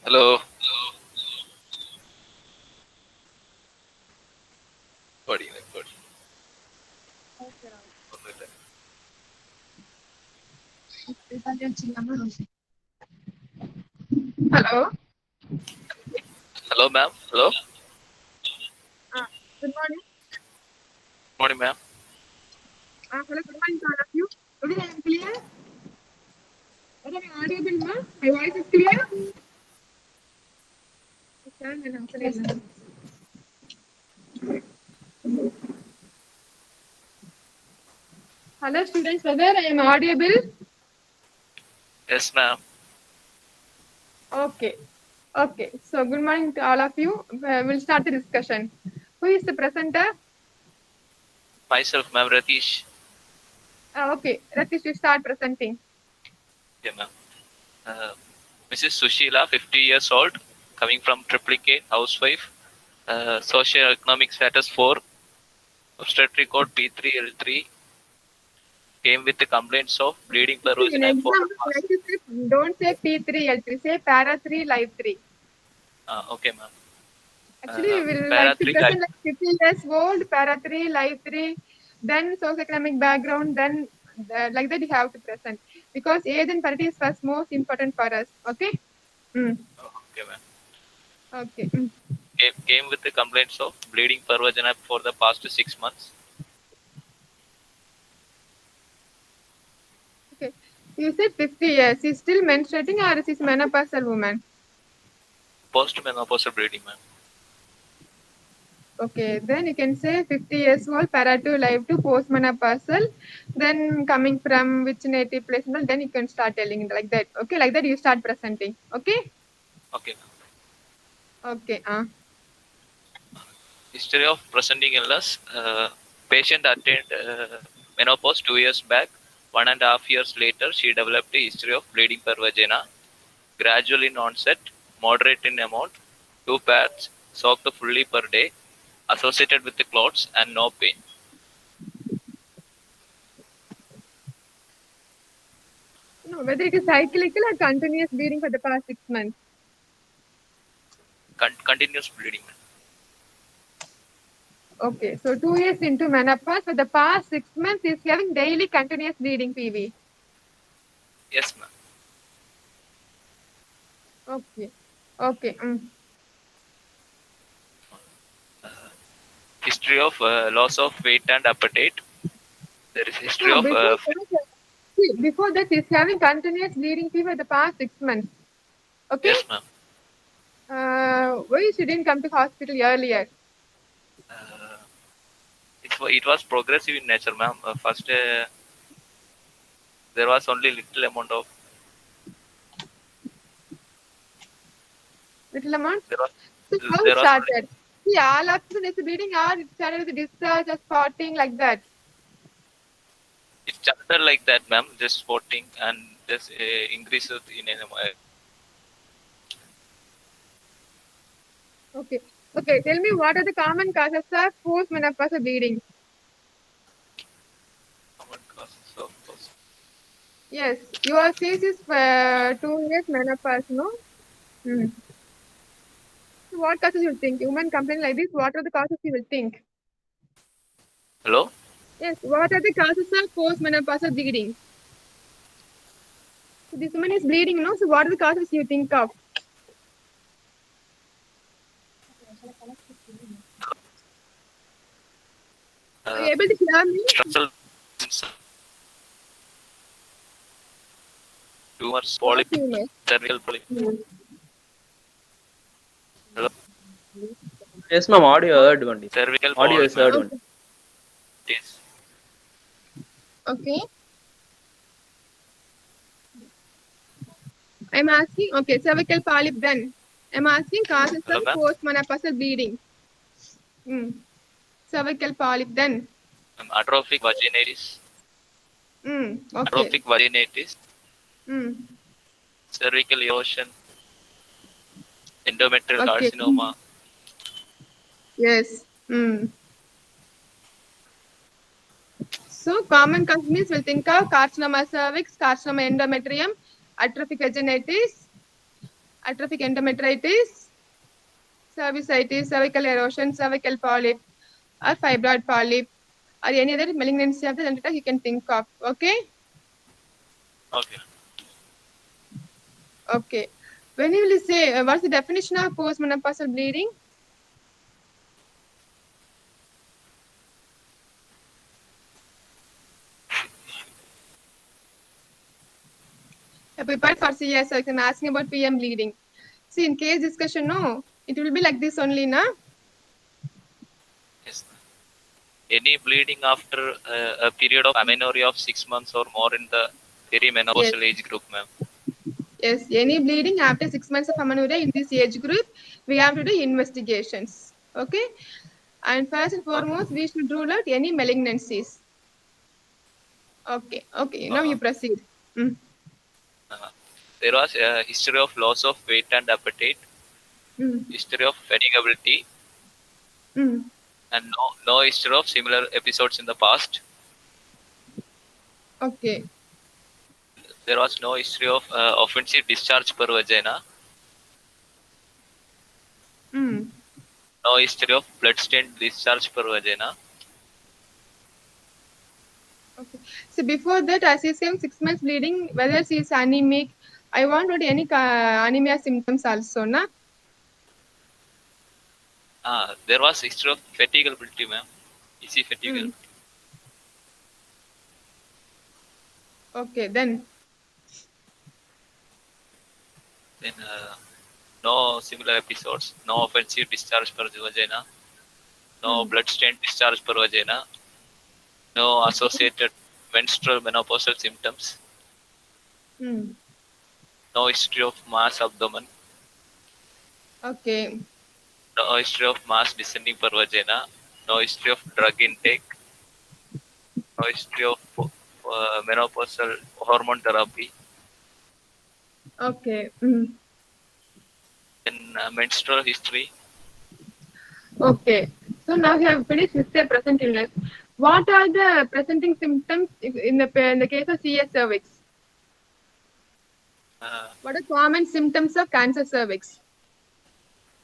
Hello. Good evening. Good. Hello. Hello, ma'am. Hello. Good morning. Morning, ma'am. Hello. Good morning to all of you. Today I am clear. Am I audible, ma'am? My voice is clear. Hello, students. Whether I am audible? Yes, ma'am. Okay. Okay. So good morning to all of you. We'll start the discussion. Who is the presenter? Myself, ma'am, Ratish. Okay. Ratish, you start presenting. Yeah, ma'am. Mrs. Sushila, 50 years old, coming from Triplicate, housewife. Socio-economic status 4, obstetric code P3L3. Came with the complaints of bleeding per In vagina for the example, past. don't say P3L3, say para 3, live 3. Okay, ma'am. Actually, we will Para like to 3 present like 50 years old, para 3, live 3, then socioeconomic background, then like that you have to present. Because age and parity is first most important for us. Okay? Okay, ma'am. Okay. Came with the complaints of bleeding per vagina for the past 6 months. Okay. You said 50 years. Is still menstruating or is this menopausal woman? Post-menopausal bleeding, ma'am. Okay, then you can say 50 years old, para 2, live 2, postmenopausal. Then coming from which native place, then you can start telling it like that. Okay, like that you start presenting. Okay? Okay, ma'am. Okay. History of presenting illness. Patient attained menopause 2 years back. 1.5 years later, she developed a history of bleeding per vagina, gradual in onset, moderate in amount, 2 pads, soaked fully per day, associated with the clots and no pain. No, whether it is cyclical or continuous bleeding for the past 6 months. Continuous bleeding. Okay, so 2 years into menopause, for the past 6 months, is having daily continuous bleeding, PV. Yes, ma'am. Okay, okay. History of loss of weight and appetite. There is history No, of before that, is having continuous bleeding fever the past 6 months. Okay? yes, ma'am. Why she didn't come to hospital earlier? It was progressive in nature, ma'am. First, there was only little amount of. Little amount? There was So how it there was only, started? See, all of a sudden it's bleeding or it started with discharge or spotting like that. it started like that, ma'am. Just spotting and just increases in Okay. Okay, tell me what are the common causes of postmenopausal bleeding? common causes of post. Yes, your case is 2 years menopause, no? So what causes you think? Women complain like this, what are the causes you will think? Hello. Yes, what are the causes of postmenopausal bleeding? So this woman is bleeding, no? So what are the causes you think of? Are you able to hear me? Structural tumors, What polyp, tumor? cervical polyp. Hello. Yes, ma'am. Audio heard only. Cervical Audio polyp, is ma'am. heard only. Yes. Okay. I'm asking, okay, cervical polyp then. I'm asking causes Hello, of ma'am. postmenopausal bleeding. Cervical polyp then. Atrophic vaginitis. Okay. Atrophic vaginitis. Mm. Cervical erosion. Endometrial Okay. carcinoma. Yes. So common causes means we'll think of carcinoma cervix, carcinoma endometrium, atrophic vaginitis, atrophic endometritis, cervicitis, cervical erosion, cervical polyp, or fibroid polyp, or any other malignancy of the genital you can think of. Okay. Okay. Okay. When you will say what's the definition of postmenopausal bleeding? Prepared for CS, so I'm asking about PM bleeding. See, in case discussion, no, it will be like this only, na? Yes. Any bleeding after a period of amenorrhea of 6 months or more in the Yes. perimenopausal age group, ma'am. Yes, any bleeding after 6 months of amenorrhea in this age group, we have to do investigations. Okay. And first and foremost, we should rule out any malignancies. Okay. Okay. Now Uh, you proceed. Mm. uh, there was a history of loss of weight and appetite, Mm. history of fatigability, Mm. and no history of similar episodes in the past. Okay. There was no history of offensive discharge per vagina, Mm. no history of blood-stained discharge per vagina. Okay. So before that, as he saying 6 months bleeding, whether she is anemic, I want not any anemia symptoms also, na? There was history of fatigability, ma'am. Easy fatigability. Mm. Okay, then. Then no similar episodes, no offensive discharge per vagina, no Mm. blood-stained discharge per vagina, no associated menstrual menopausal symptoms, Mm. no history of mass abdomen, Okay. no history of mass descending per vagina, no history of drug intake, no history of menopausal hormone therapy, Okay. Mm. then menstrual history. Okay. So now we have finished with the present illness. What are the presenting symptoms in the case of CS cervix? Uh, What are common symptoms of cancer cervix?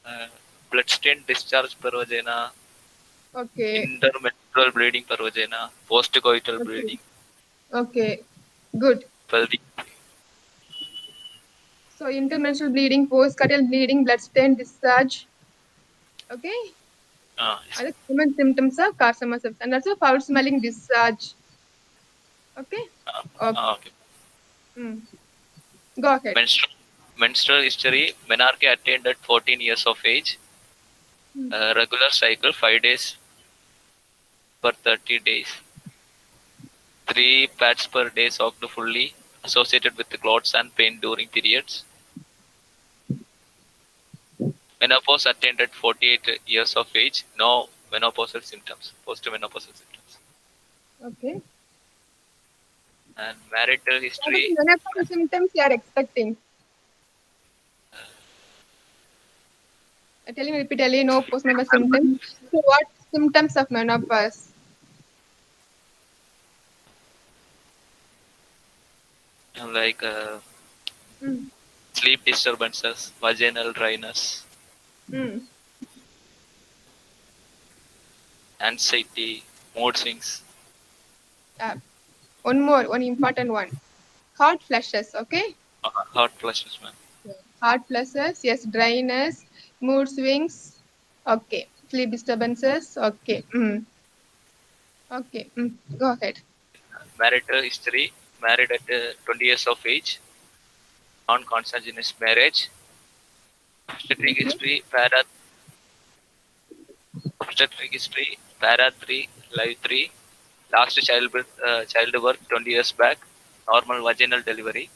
uh, Blood-stained discharge per vagina, Okay. intermenstrual bleeding per vagina, postcoital Okay. bleeding, Okay. Good. pelvic. So intermenstrual bleeding, postcoital bleeding, blood-stained discharge. Okay. Yes. Are the common symptoms of carcinoma cervix, and also foul-smelling discharge. Okay. Uh, Okay. okay. Mm. Go ahead. Menstrual history. Menarche attained at 14 years of age. Mm. Regular cycle 5 days per 30 days. 3 pads per day soaked fully, associated with clots and pain during periods. Menopause attained at 48 years of age. No menopausal symptoms. Postmenopausal symptoms. Okay. And marital What are history. the menopause symptoms you are expecting? Telling repeatedly, no postmenopause symptoms. So what symptoms of menopause? Like Mm. sleep disturbances, vaginal dryness, Mm. anxiety, mood swings, One important one. Hot flushes, okay? hot flushes, man. Hot flushes, yes, dryness, mood swings, okay. Sleep disturbances, okay. Mm. Okay, go ahead. Marital history, married at 20 years of age, non-consanguineous marriage, obstetric Okay, history, obstetric history, para 3, live 3, last childbirth 20 years back, normal vaginal delivery,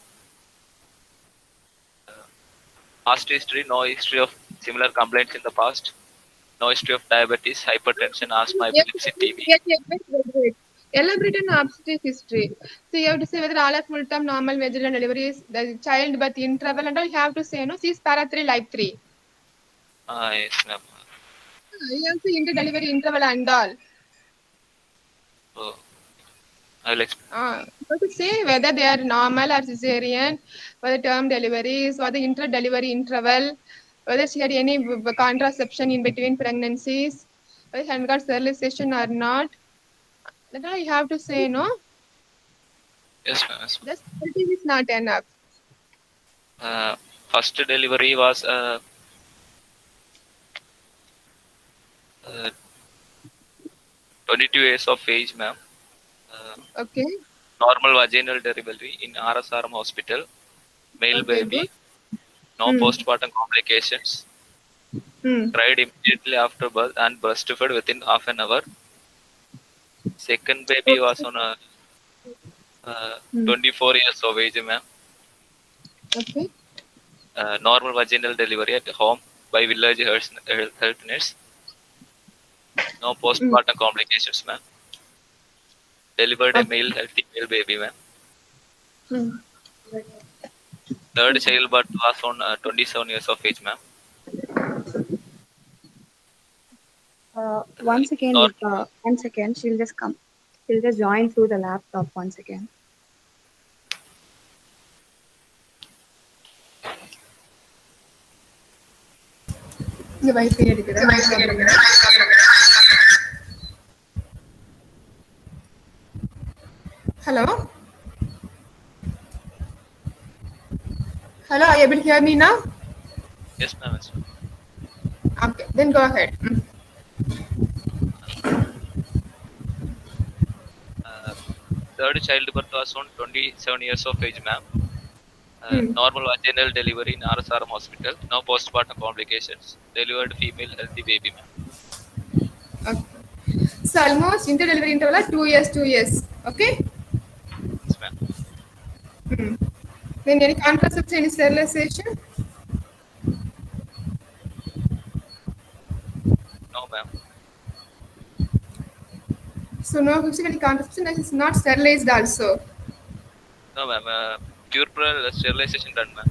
past history, no history of similar complaints in the past, no history of diabetes, hypertension, asthma, yes, epilepsy, TB. wait. Elaborate on obstetric history. So you have to say whether all are full term normal vaginal deliveries, the childbirth interval, and all you have to say, no, she's para 3, live 3. Yes, ma'am. You have to inter delivery interval and all. Oh, I'll explain. So to say whether they are normal or cesarean, whether term deliveries or the intra-delivery interval, whether she had any contraception in between pregnancies, whether she had got sterilization or not. That all you have to say, no? Yes, ma'am. Yes, Just it is not enough. ma'am. First delivery was uh, 22 years of age, ma'am. Uh, Okay. Normal vaginal delivery in RSRM hospital. Male Okay, good. baby. No Hmm. postpartum complications. Hmm. Cried immediately after birth and breastfed within half an hour. Second baby was Okay. on a Hmm. 24 years of age, ma'am. Okay. Normal vaginal delivery at home by village health nurse. No Hmm. postpartum complications, ma'am. Delivered a Okay. male healthy male baby, ma'am. Hmm. Third childbirth was on 27 years of age, ma'am. Uh, Once again, normal, if 1 second, she'll just come. She'll just join through the laptop once again. The wife எடுக்கிறேன். Hello. Hello. Are you able to hear me now? yes, ma'am. Yes, ma'am. Okay. Then go ahead. Hmm. Uh, Third childbirth was on 27 years of age, ma'am. Hmm. Normal vaginal delivery in RSRM hospital. No postpartum complications. Delivered female healthy baby, ma'am. Okay. So almost inter-delivery interval are 2 years, 2 years. Okay. Yes, ma'am. Hmm. Then any contraception, any sterilization? No, ma'am. So no any contraception that is not sterilized also. No, ma'am. Pure sterilization done, ma'am.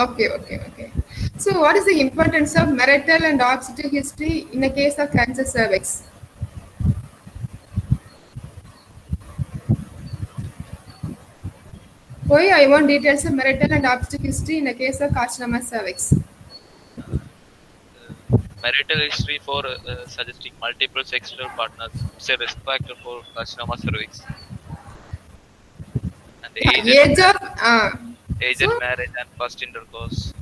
Okay, okay, okay. So what is the importance of marital and obstetric history in the case of cancer cervix? Why I want details of marital and obstetric history in the case of carcinoma cervix. Uh, Marital history for suggesting multiple sexual partners is a risk factor for carcinoma cervix. And Yeah, age of aged so marriage and first intercourse.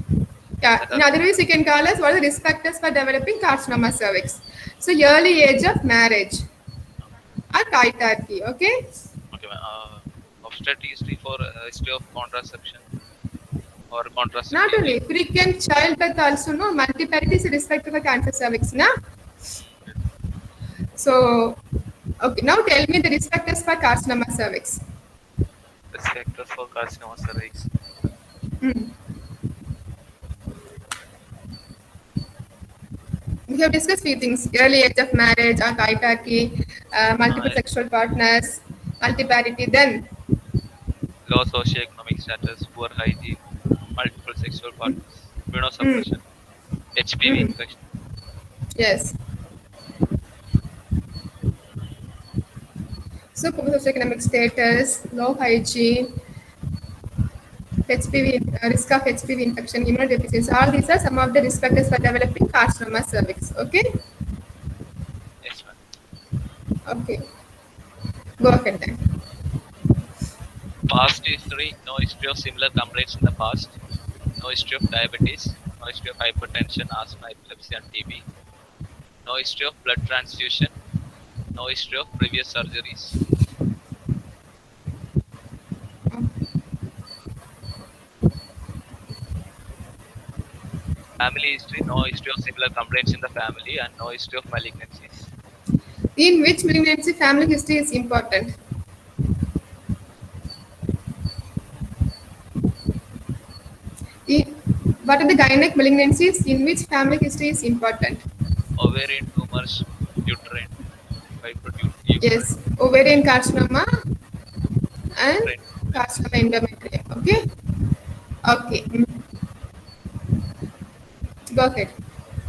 yeah, That in are other ways you can call us what are the risk factors for developing carcinoma cervix. So early age of marriage or hierarchy, okay? okay, ma'am. Obstetric history for history of contraception or Not contraceptive only age. frequent childbirth also no multiparity is a risk factor for cancer cervix, na? So okay, now tell me the risk factors for carcinoma cervix. Risk factors for carcinoma cervix. Hmm. We have discussed few things: early age of marriage or hierarchy, multiple Uh, sexual partners, multiparity. Then, Low socioeconomic status, poor hygiene, multiple sexual partners, hmm, immunosuppression, HPV hmm, infection. yes. So, poor socioeconomic status, low hygiene, HPV, risk of HPV infection, immunodeficiency. All these are some of the risk factors for developing carcinoma cervix. Okay. Yes, ma'am. Okay. Go ahead then. Past history, no history of similar complaints in the past. No history of diabetes, no history of hypertension, asthma, epilepsy, and TB. No history of blood transfusion, no history of previous surgeries. Family history, no history of similar complaints in the family, and no history of malignancies. In which malignancy family history is important? In, what are the gynec malignancies in which family history is important? Ovarian tumors, uterine, uterine, Yes, ovarian carcinoma and uterine. carcinoma endometrium. Okay, okay. Go ahead.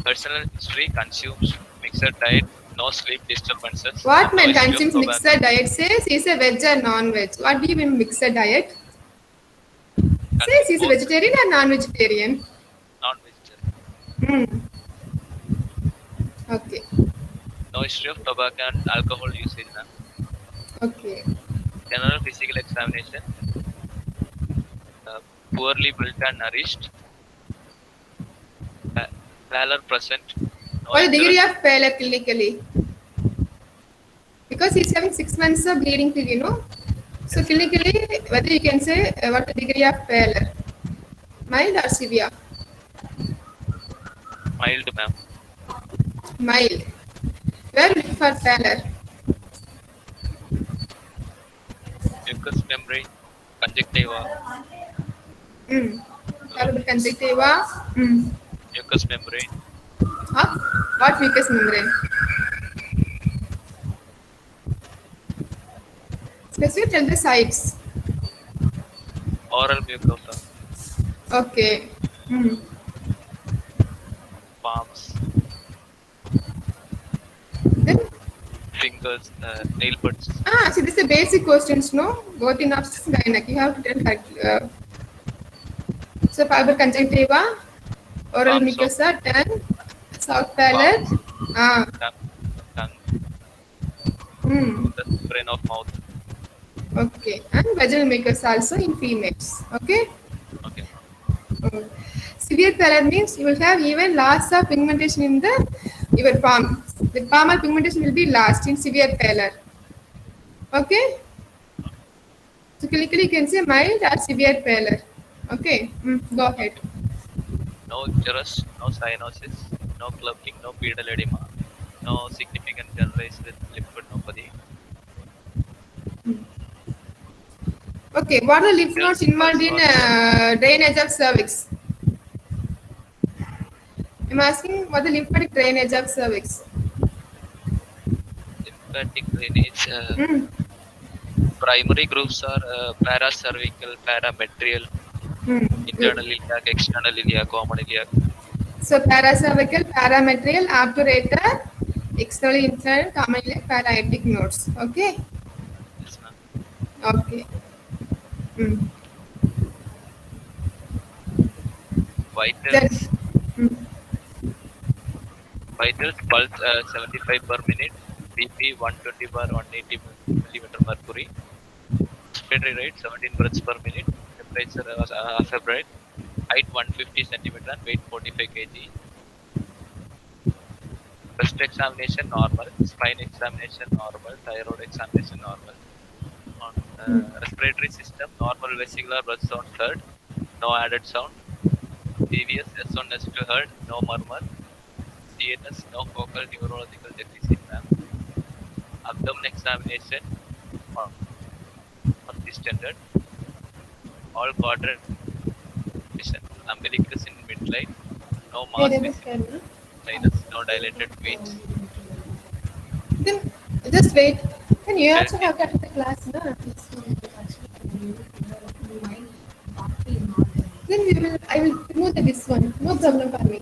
Personal history consumes mixed diet, No sleep disturbances. What No man history of consumes mixed diet says is a veg or non-veg. What do you mean mixed diet? Says he's a both vegetarian or non-vegetarian. non-vegetarian. Hmm. Okay. No history of tobacco and alcohol usage, ma'am. Okay. General physical examination. Poorly built and nourished. Pallor present. No What is the degree interest. of pallor clinically? Because he's having 6 months of bleeding period, you know. So Yes, ma'am. clinically, whether you can say what the degree of pallor, mild or severe? Mild, ma'am. Mild. Where look for pallor? Mucous membrane. Conjunctiva. Hmm. Hello? Palpable conjunctiva. Hmm. Mucous membrane. Huh? What mucous membrane? Specifically tell the sites. Oral mucosa. Okay. Hmm. Palms. Then Fingers. Nail buds. see this is the basic questions, no? Both in obstetrics and gynec. You have to tell correctly. So palpable conjunctiva, oral Palms of mucosa, tongue, soft palate. palms. Ah. Tongue. Hmm. The brain of mouth. Okay. And vaginal mucosa also in females. Okay. Okay. Oh. Severe pallor means you will have even loss of pigmentation in the your palm. The palmar pigmentation will be lost in severe pallor. Okay. So clinically you can say mild or severe pallor. Okay. Go ahead. No gyrus. No cyanosis. No clumping. No pedal edema. No significant generalized lymphadenopathy. Okay. What are the lymph nodes Pills involved in drainage of cervix? I'm asking what the lymphatic drainage of cervix. Lymphatic drainage. Hmm. Primary groups are paracervical, parametrial, Hmm. internal iliac, external iliac, common iliac. So paracervical, parametrial, obturator, external, internal, common iliac, parietic nodes. Okay. Yes, ma'am. Okay. Hmm. Then. Vitals. Hmm. Vitals pulse 75 per minute. BP 120 per 180 millimeter mercury. Respiratory rate 17 breaths per minute. Temperature febrile. Height 150 centimeter and weight 45 kg. Breast examination normal. Spine examination normal. Thyroid examination normal. On respiratory system, normal vesicular blood sound heard. No added sound. CVS S1 S2 heard. No murmur. CNS no focal neurological deficit, ma'am. Abdomen examination on distended. All quadrant vision. Umbilicus in midline. No mass visible. Sinus. No dilated veins. Then just wait. Then you also Healthy. have to attend the class, no? Then I will remove this one. No problem for me.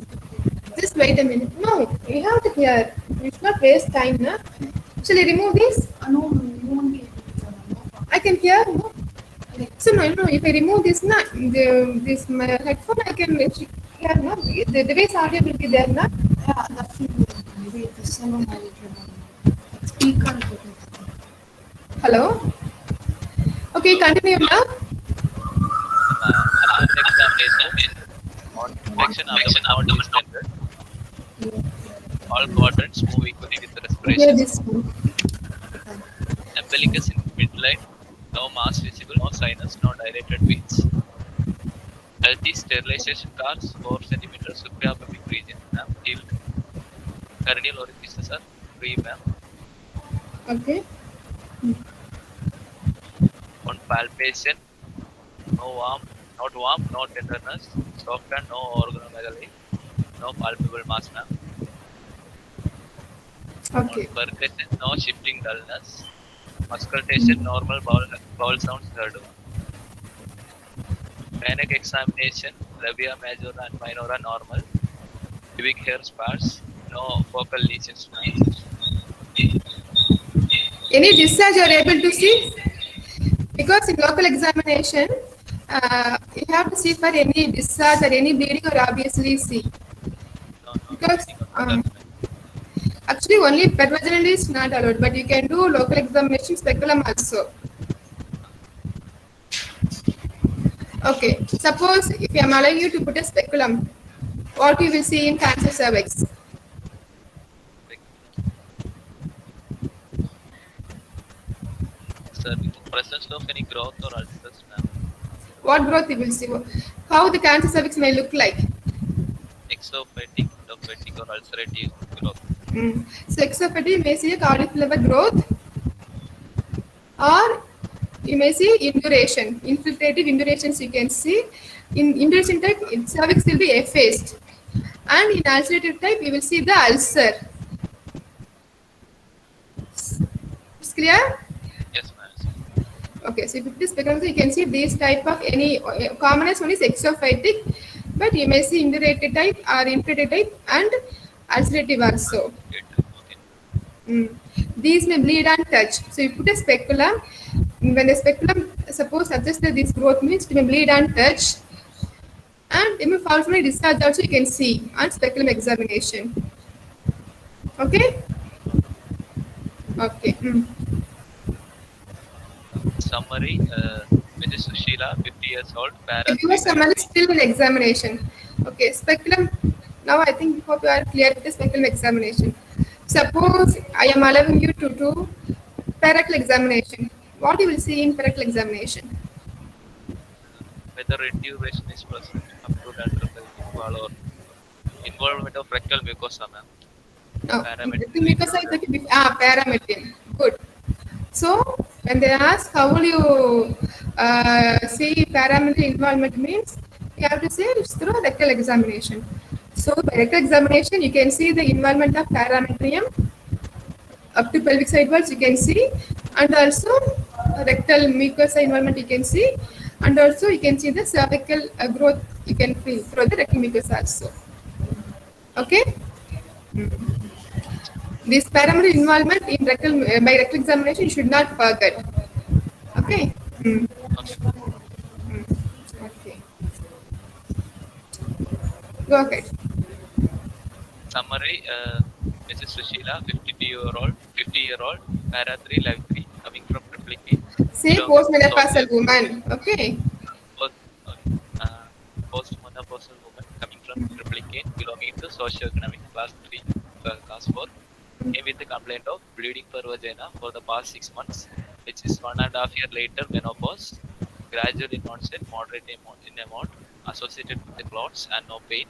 Just wait a minute. No, you have to hear. You should not waste time, no? Shall I remove this? No, you won't be able to. I can hear, no? So no, if I remove this, na, this my headphone, I can hear, no? The base audio will be there, na? Yeah, that's it. Maybe the solo speaker. Hello? Okay, continue now. Abdomen examination on infection abdomen not distended. All quadrants move equally with Hear respiration. this one. Umbilicus in midline. No mass visible. No sinus. No dilated veins. Healthy sterilization scars 4 centimeters suprapubic region. Ma'am. Healed. Perineal orifices are free, ma'am. Okay. On palpation, not warm, no tenderness, soft and no organomegaly, no palpable mass, ma'am. Okay. On percussion, no shifting dullness. Auscultation, normal bowel sounds heard. Gynec examination, labia majora and minora normal. Pubic hair sparse, no focal lesions, ma'am. Any discharge you are able to see? Because in local examination, you have to see for any discharge or any bleeding or obviously see. No, Because nothing of that. actually only pervaginal is not allowed, but you can do local examination speculum also. Okay, suppose if I am allowing you to put a speculum, what you will see in cancer cervix? Cervix, presence of any growth or ulcers, ma'am. What growth you will see? How the cancer cervix may look like? Exophatic, endophatic, or ulcerative growth. So exophatic, you may see a cauliflower growth, or you may see induration, infiltrative indurations you can see. In induration type, cervix will be effaced. And in ulcerative type, you will see the ulcer. It's clear? Yes, ma'am. Okay, so if it is because you can see these type of any commonest one is exophatic, but you may see indurated type or infiltrative type and ulcerative also. Okay. These may bleed and touch. So you put a speculum. When the speculum suppose suggests that this growth means it may bleed and touch, and it may fall from a discharge also you can see on speculum examination. Okay. Okay. Summary, Mrs. Sushila, 50 years old, para If you are someone is 393. still in examination. Okay, speculum. Now I think hope you are clear with the speculum examination. Suppose I am allowing you to do parectal examination. What you will see in parectal examination? Whether induration is present up to lateral pelvic wall or involvement of rectal mucosa, ma'am. No, Parametric mucosa is the parametrium. Good. So when they ask how will you see parametric involvement means, you have to say it's through rectal examination. So by rectal examination, you can see the involvement of parametrium up to pelvic side walls you can see, and also rectal mucosa involvement you can see, and also you can see the cervical growth you can feel through the rectal mucosa also. Okay. This parametric involvement in rectal by rectal examination you should not forget. Okay. Okay. Okay. Go ahead. Summary, Mrs. Sushila, 50-year-old, para 3, live 3, coming from Triplicate. Say postmenopausal woman. Okay. Postmenopausal woman coming from Triplicate, belonging to socioeconomic class 3, class 4, came with the complaint of bleeding per vagina for the past 6 months, which is 1.5 years later menopause, gradual in onset, moderate in amount, associated with the clots and no pain.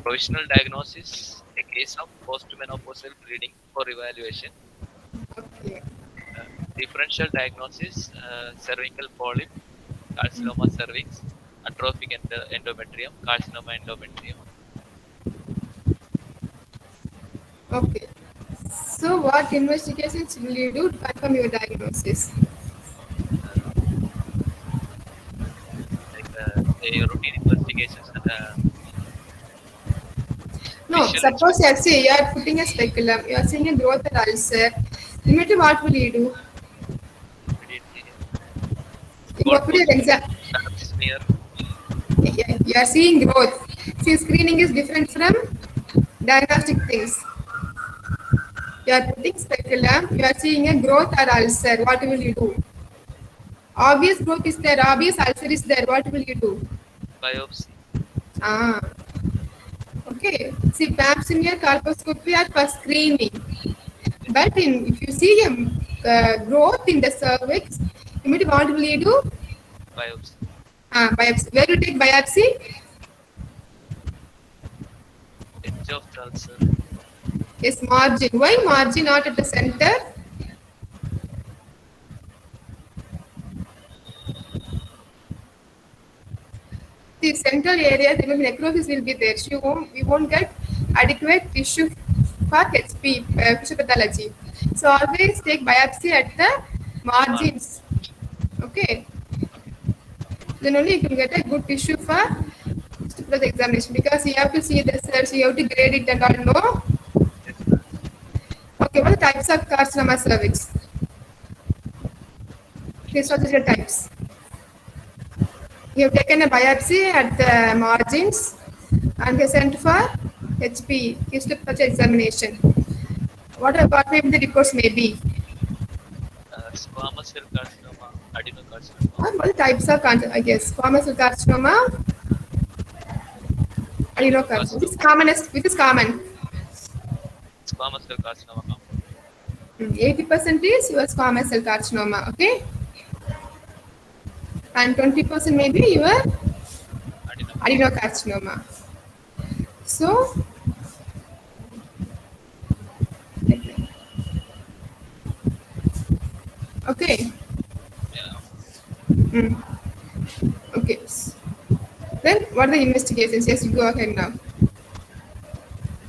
Provisional diagnosis, a case of postmenopausal bleeding for evaluation. Okay. Differential diagnosis, cervical polyp, carcinoma cervix, atrophic endometrium, carcinoma endometrium. Okay. So what investigations will you do to confirm your diagnosis? A routine investigations. No, Visual suppose you are putting a speculum, you are seeing a growth or ulcer. Immediately what will you do? You put your exam. Smear. You are seeing growth. See, screening is different from diagnostic things. You are putting speculum, you are seeing a growth or ulcer. What will you do? Obvious growth is there, obvious ulcer is there. What will you do? Biopsy. Okay. See, pap smear, colposcopy are for screening. But if you see a growth in the cervix, immediately what will you do? Biopsy. Biopsy. Where you take biopsy? Edge of the ulcer. Yes, margin. Why margin, not at the center? The central area, the necrosis will be there. So we won't get adequate tissue for HP, tissue pathology. So always take biopsy at the margins. Okay. Then only you can get a good tissue for the examination, because you have to see the cells, you have to grade it and all. No. Okay, what are the types of carcinoma cervix? These are the types. You have taken a biopsy at the margins and you sent for HP, histology examination. What maybe the reports may be? Squamous cell carcinoma, adenocarcinoma, What are the types of I guess squamous cell carcinoma, adenocarcinoma. Which is adenocarcinoma, commonest? Which is common? squamous cell carcinoma compound. 80% is your squamous cell carcinoma, okay? And 20% maybe your Adenocarcinoma. adenocarcinoma. So, okay. Yeah. Okay. Then, what are the investigations? Yes, you go ahead now.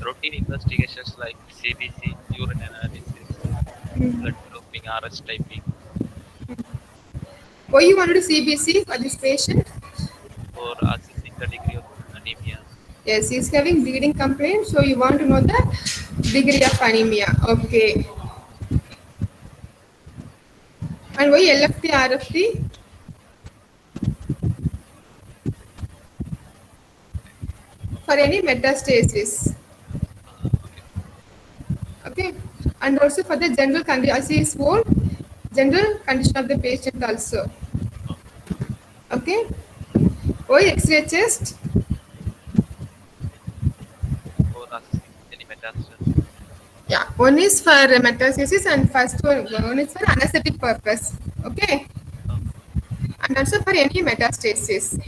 Routine investigations like CBC, urine analysis, blood grouping, RS typing Why you wanted to CBC for this patient? for assessing the degree of anemia. Yes, he's having bleeding complaint, so you want to know the degree of anemia. Okay. And why LFT, RFT? For any metastasis. Okay. Okay. And also for the general condition, as he is old, general condition of the patient also. Okay. Why X-ray chest? For assessing any metastasis. Yeah, one is for metastasis and one is for anesthetic purpose. Okay. And also for any metastasis.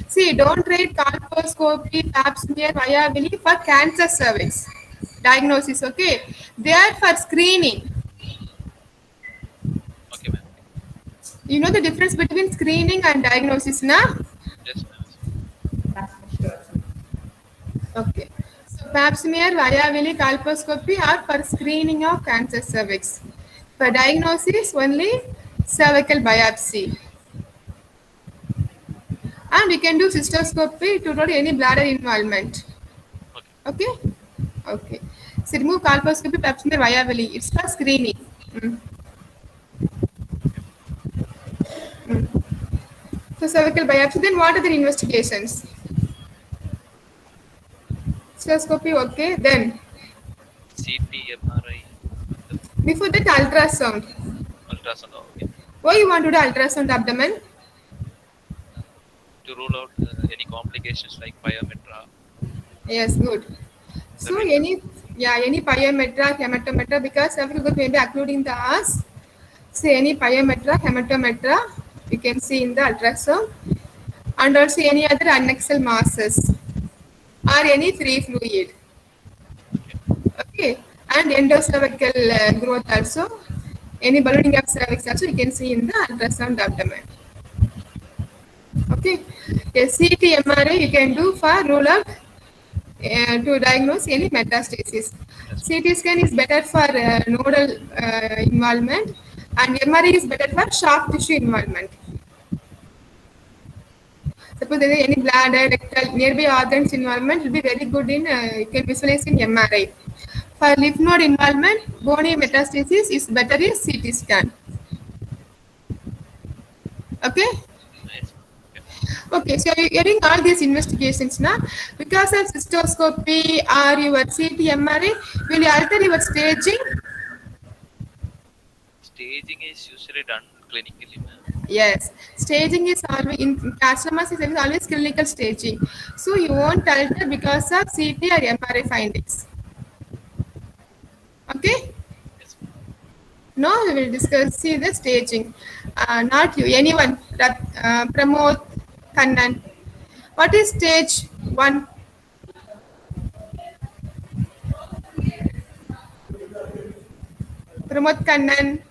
See, don't write colposcopy, pap smear, viability for cancer cervix diagnosis. Okay, they are for screening. Okay, ma'am. You know the difference between screening and diagnosis, na? Yes, ma'am. Okay. So pap smear, viability, colposcopy are for screening of cancer cervix. For diagnosis, only cervical biopsy. And we can do cystoscopy to note any bladder involvement. Okay. Okay? Okay. So remove colposcopy, pap smear, viability. It's for screening. So cervical biopsy, then what are the investigations? Cystoscopy, okay. Then CT, MRI, before that ultrasound. ultrasound. Okay. Why you want to do ultrasound abdomen? To rule out any complications like pyometra. Yes, good. So Cervical. any pyometra, hematometra, because cervical growth may be occluding the ass. So any pyometra, hematometra, you can see in the ultrasound. And also any other unaxial masses or any free fluid. Okay. And endocervical growth also. Any ballooning of cervix also you can see in the ultrasound abdomen. Okay. A CT MRI you can do for rule out to diagnose any metastasis. CT scan is better for nodal involvement and MRI is better for soft tissue involvement. Suppose there is any bladder, rectal, nearby organs involvement will be very good in, you can visualize in MRI. For lymph node involvement, bony metastasis is better in CT scan. Okay? Yes. Okay, so you're doing all these investigations now. Because of cystoscopy or your CT MRI, will you alter your staging? Staging is usually done clinically, ma'am. Yes, staging is always in carcinomas is always clinical staging. So you won't alter because of CT or MRI findings. Okay? Yes. Now we will discuss see the staging. Not you, anyone. Pramod, Kannan. What is stage 1? Pramod Kannan.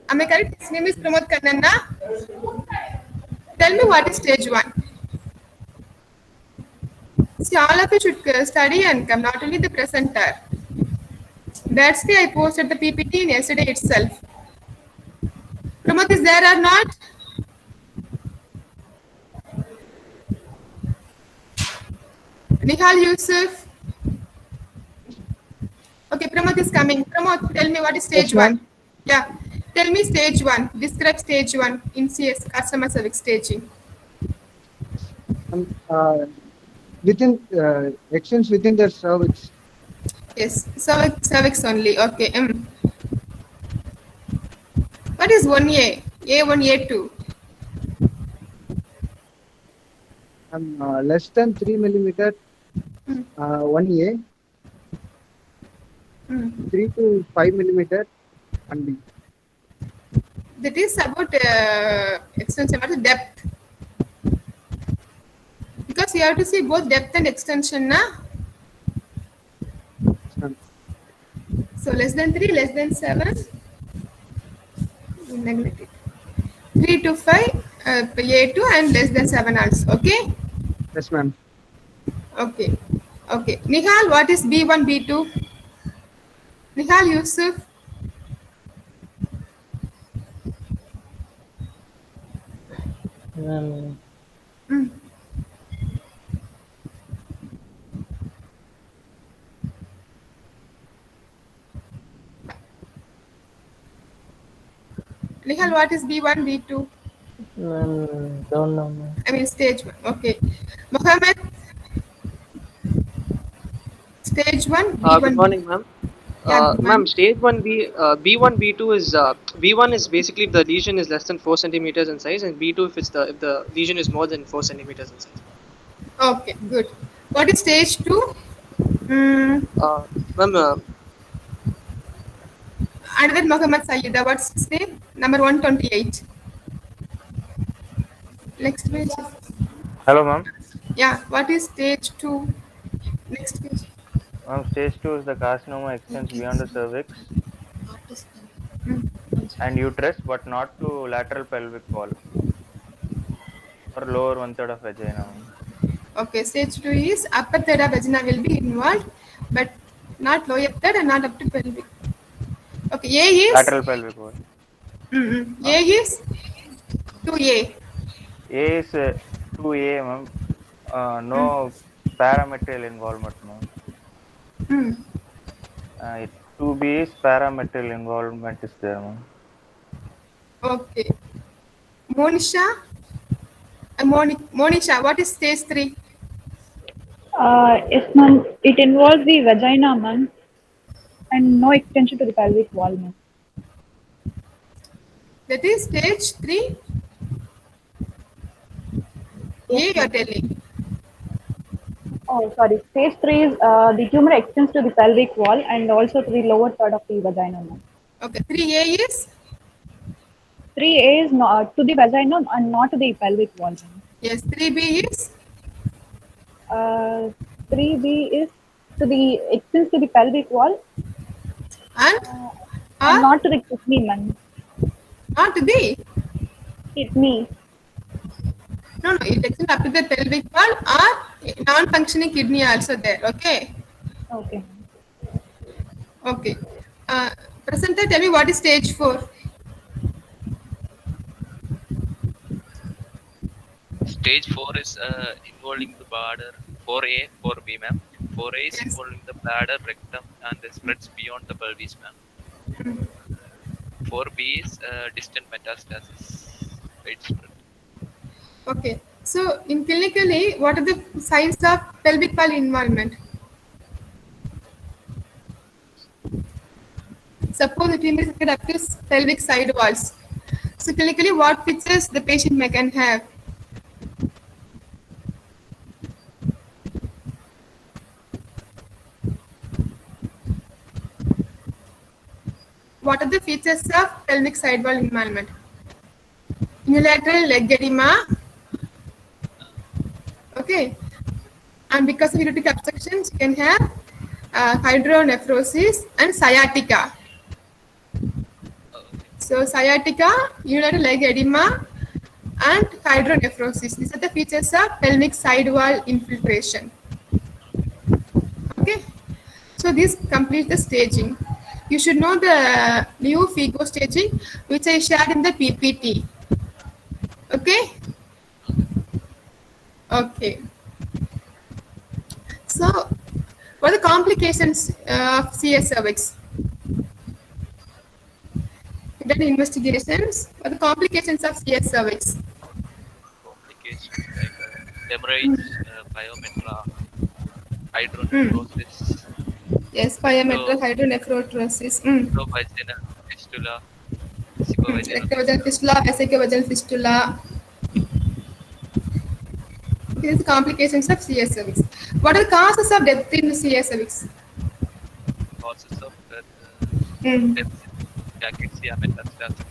Am I correct? His name is Pramod Kannan, na? Tell me what is stage 1. See, all of you should study and come, not only the presenter. That's why I posted the PPT in yesterday itself. Pramod is there or not? Nihal Yusuf. Okay, Pramod is coming. Pramod, tell me what is stage Yes, ma'am. 1? Yeah. Tell me stage 1. Describe stage 1 in CS, customer service staging. Within extends within the cervix. Yes, cervix only. Okay. What is 1A? A1, A2. Less than 3 millimeter. 1A, Mm. 3 to 5 millimeter, and B. That is about extension, what is depth? Because you have to see both depth and extension, na? Ma'am. So less than 3, less than 7, neglect it. 3 to 5, A2 and less than 7 also. Okay? Yes, ma'am. Okay. Okay. Nihal, what is B1, B2? Nihal Yusuf. Um, Mm. Nihal, what is B1, B2? don't know, ma'am. I mean stage 1. Okay. Mohammed, stage 1, Good B1, B2. morning, ma'am. Yeah, good Ma'am, morning. stage 1B, B1, B2 is B1 is basically if the lesion is less than 4 centimeters in size, and B2 if the lesion is more than 4 centimeters in size. Okay, good. What is stage 2? Mm. Ma'am, Another Mohammed Sayyida, what's his name? Number 128. Next page. Hello, ma'am. Yeah, what is stage 2? Next page. Ma'am, stage 2 is the carcinoma extends beyond the cervix Mm. and uterus, but not to lateral pelvic wall or lower one third of vagina, ma'am. Okay, stage 2 is upper third of vagina will be involved, but not lower third and not up to pelvic. Okay, A is Lateral pelvic wall. A is 2A. A is 2A, ma'am. No parametrial involvement, ma'am. Mm. 2B is parametrial involvement is there, ma'am. Okay. Monisha, Monisha, what is stage 3? Yes, ma'am. It involves the vagina, ma'am, and no extension to the pelvic wall, ma'am. That is stage 3. Yes, A you are ma'am. telling. Oh, sorry. Stage 3 is the tumor extends to the pelvic wall and also to the lower third of the vagina, ma'am. Okay, 3A is? 3A is not to the vagina and not to the pelvic wall, ma'am. Yes, 3B is? Uh, 3B is to the extends to the pelvic wall And? and Or not to the kidney, ma'am. not the? Kidney. No, it extends up to the pelvic wall or non-functioning kidney also there. Okay. Okay. Okay. Presenter, tell me what is stage 4? Stage 4 is involving the bladder. 4A, 4B, ma'am. 4A is Yes. involving the bladder, rectum, and the spreads beyond the pelvis, ma'am. 4B is distant metastasis, widespread. Okay. So in clinically, what are the signs of pelvic wall involvement? Suppose the tumor is up to pelvic side walls. So clinically, what features the patient may can have? What are the features of pelvic side wall involvement? Unilateral leg edema. Okay. And because of ureteric obstructions, you can have hydronephrosis and sciatica. Okay. So sciatica, unilateral leg edema, and hydronephrosis. These are the features of pelvic side wall infiltration. Okay. So this completes the staging. You should know the new FIGO staging, which I shared in the PPT. Okay. Okay. So What are the complications of CS cervix? You done investigations. What are the complications of CS cervix? Complications like hemorrhage, pyometra, hydronephrosis, Yes, pyometra, hydronephrosis. ectovaginal fistula, vesicovaginal Ectovaginal fistula, vesicovaginal fistula. These are the complications of CS cervix. What are the causes of death in CS cervix? causes of death, Mm. sepsis, cachexia, metastasis,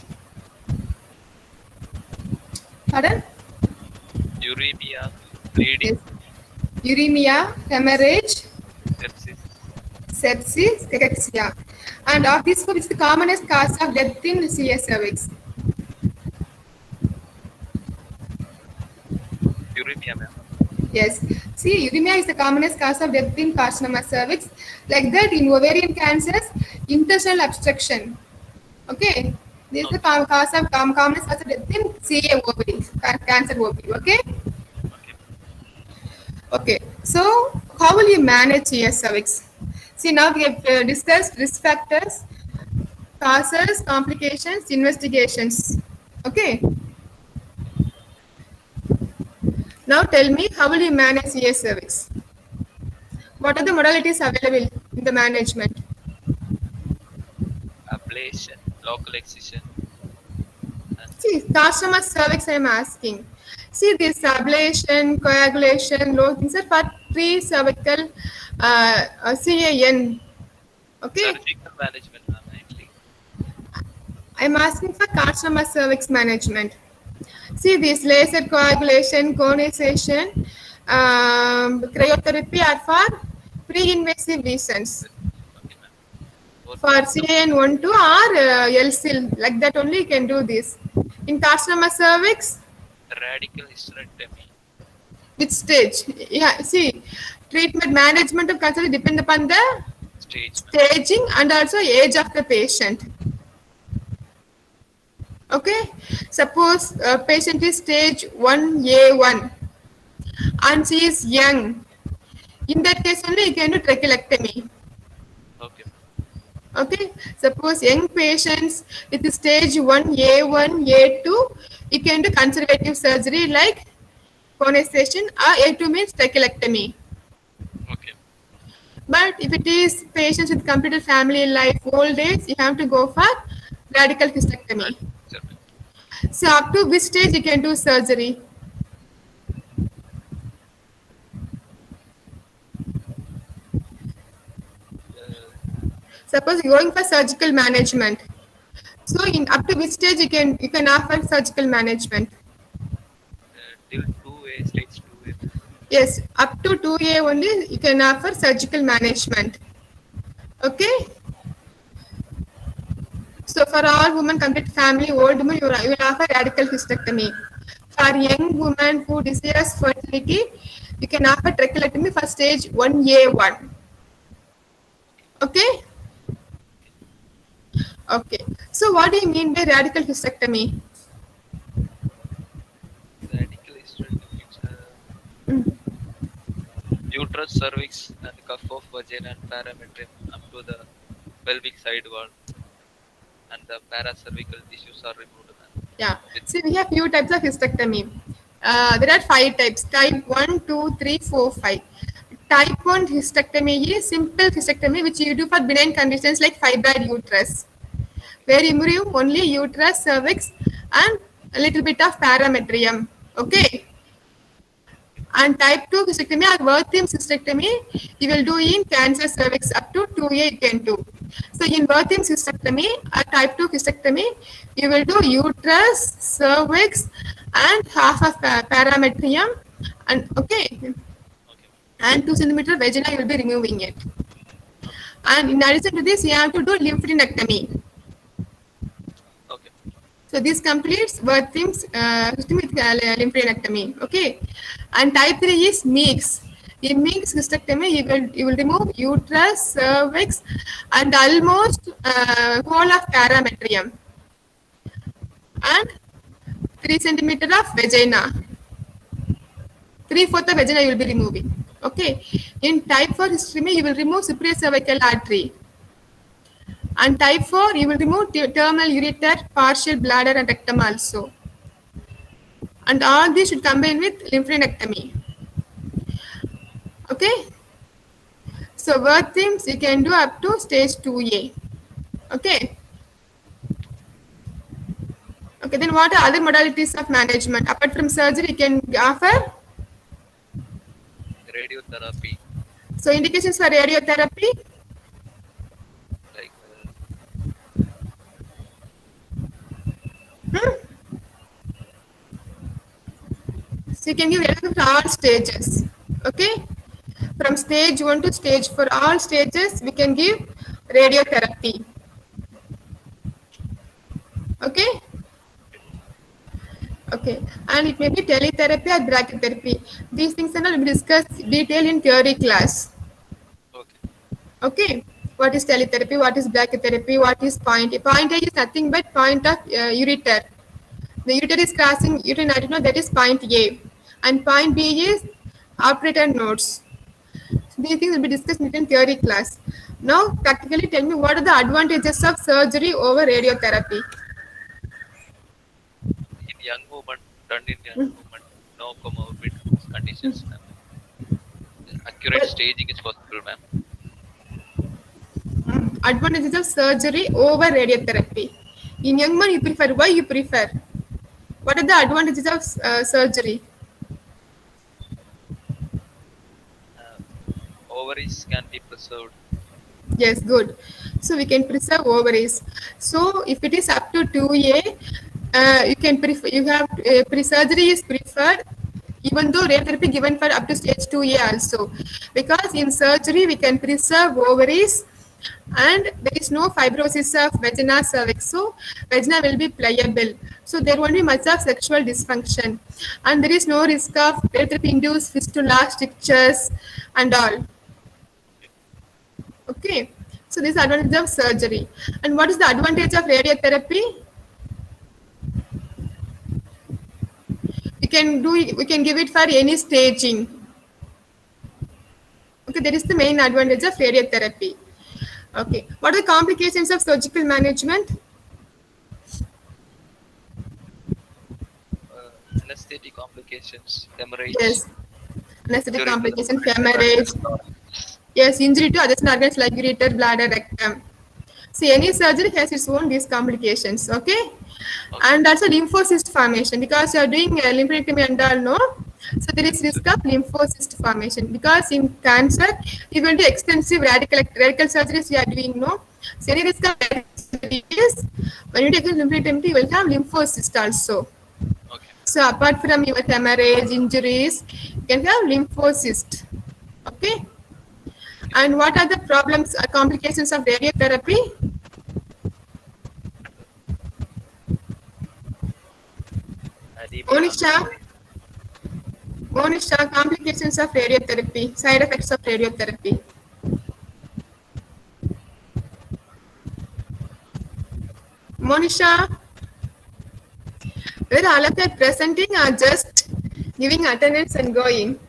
Pardon? uremia, bleeding, Yes. Uremia, hemorrhage, sepsis, sepsis, cachexia. And of these four, which is the commonest cause of death in CS cervix? uremia, ma'am. Yes. See, uremia is the commonest cause of death in carcinoma cervix. Like that, in ovarian cancers, intestinal obstruction. Okay. This is the cause of commonest cause of death in CA ovary, cancer ovary. Okay. Okay, Okay. So, how will you manage CS cervix? See, now we have discussed risk factors, causes, complications, investigations. Okay. Now tell me, how will you manage CS cervix? What are the modalities available in the management? ablation, local excision, and See, carcinoma cervix I am asking. See, this ablation, coagulation, low things are for pre-cervical CAN. Okay, surgical management, ma'am, mainly. I am asking for carcinoma cervix management. See, this laser coagulation, conization, cryotherapy are for pre-invasive reasons. Okay, ma'am. For For CAN1 2 or LCIL, like that only you can do this. In carcinoma cervix, radical hysterectomy, which stage? Yeah, see, treatment management of cancer depend upon the stage, ma'am. staging and also age of the patient. Okay, suppose patient is stage 1A1 and she is young. In that case only you can do trachelectomy. Okay, ma'am. Okay, suppose young patients with stage 1A1, A2, you can do conservative surgery like conization or A2 means trachelectomy. Okay, But if it is patients with completed family life, old age, you have to go for radical hysterectomy. surgery. So up to which stage you can do surgery? Suppose you're going for surgical management. So in up to which stage you can offer surgical management? Till 2A, stage 2A, ma'am. Yes, up to 2A only you can offer surgical management. Okay. So for all women, complete family, old women, you will offer radical hysterectomy. For young women who desires fertility, you can offer trachelectomy for stage 1A1. Okay? Okay. So what do you mean by radical hysterectomy? Radical hysterectomy means uterus, cervix, and cuff of vagina and parametrium up to the pelvic side wall, and the paracervical tissues are removed, ma'am. Yeah. With See, we have few types of hysterectomy. There are 5 types. Type 1, 2, 3, 4, 5. Type 1 hysterectomy is simple hysterectomy which you do for benign conditions like fibroid uterus, where you remove only uterus, cervix, and a little bit of parametrium. Okay. And type 2 hysterectomy or Wertheim hysterectomy, you will do in cancer cervix up to 2A you can do. So in Wertheim hysterectomy or type 2 hysterectomy, you will do uterus, cervix, and half of parametrium, and okay, okay, and 2 centimeter vagina you will be removing it. And in addition to this, you have to do lymphadenectomy. okay, So this completes Wertheim's system with lymphadenectomy. Okay, and type 3 is mix. In mix hysterectomy, you will remove uterus, cervix, and almost whole of parametrium, and 3 centimeter of vagina. 3/4 of vagina you will be removing. Okay. In type 4 hysterectomy, you will remove superior cervical artery. And type 4, you will remove terminal ureter, partial bladder and rectum also. And all these should combine with lymphadenectomy. Okay. So work things you can do up to stage 2A. Okay. Okay, then what are other modalities of management? Apart from surgery, you can offer. Radiotherapy, So indications for radiotherapy. like So you can give radiotherapy for all stages. Okay. From stage 1 to stage 4, all stages, we can give radiotherapy. Okay. Okay. And it may be teletherapy or brachytherapy. These things are not discussed detail in theory class. okay, Okay. What is teletherapy? What is brachytherapy? What is point? Point A is nothing but point of ureter. The ureter is crossing uterine adeno, that is point A. And point B is operator nodes. These things will be discussed in theory class. Now, practically tell me what are the advantages of surgery over radiotherapy? in young women, done in young women, no comorbid conditions, ma'am. Accurate Well, staging is possible, ma'am. advantages of surgery over radiotherapy. In young man, you prefer. Why you prefer? What are the advantages of surgery? Ovaries can be preserved. Yes, good. So we can preserve ovaries. So if it is up to 2A, you can prefer. You have surgery is preferred, even though radiotherapy given for up to stage 2A also, because in surgery we can preserve ovaries, and there is no fibrosis of vagina cervix, so vagina will be pliable. So there won't be much of sexual dysfunction, and there is no risk of radiotherapy induced fistula, strictures, and all. Okay, so this is advantage of surgery. And what is the advantage of radiotherapy? We can give it for any staging. Okay, that is the main advantage of radiotherapy. Okay, what are the complications of surgical management? Anesthetic complications, hemorrhage, Yes, anesthetic during the complication, intracranial hemorrhage. thorax. Yes, injury to adjacent organs like ureter, bladder, rectum. See, any surgery has its own these complications. Okay, Okay, and also lymphocyst formation, because you are doing lymphadenectomy and all, no. So there is risk of lymphocyst formation, because in cancer you will do extensive radical surgeries you are doing, no. So any risk of is when you take a lymphadenectomy you will have lymphocyst also. okay. So apart from your hemorrhage, injuries, you can have lymphocyst. Okay. And what are the problems or complications of radiotherapy? Anemia, Monisha, Monisha, complications of radiotherapy, side effects of radiotherapy. Monisha, whether all of you are presenting or just giving attendance and going?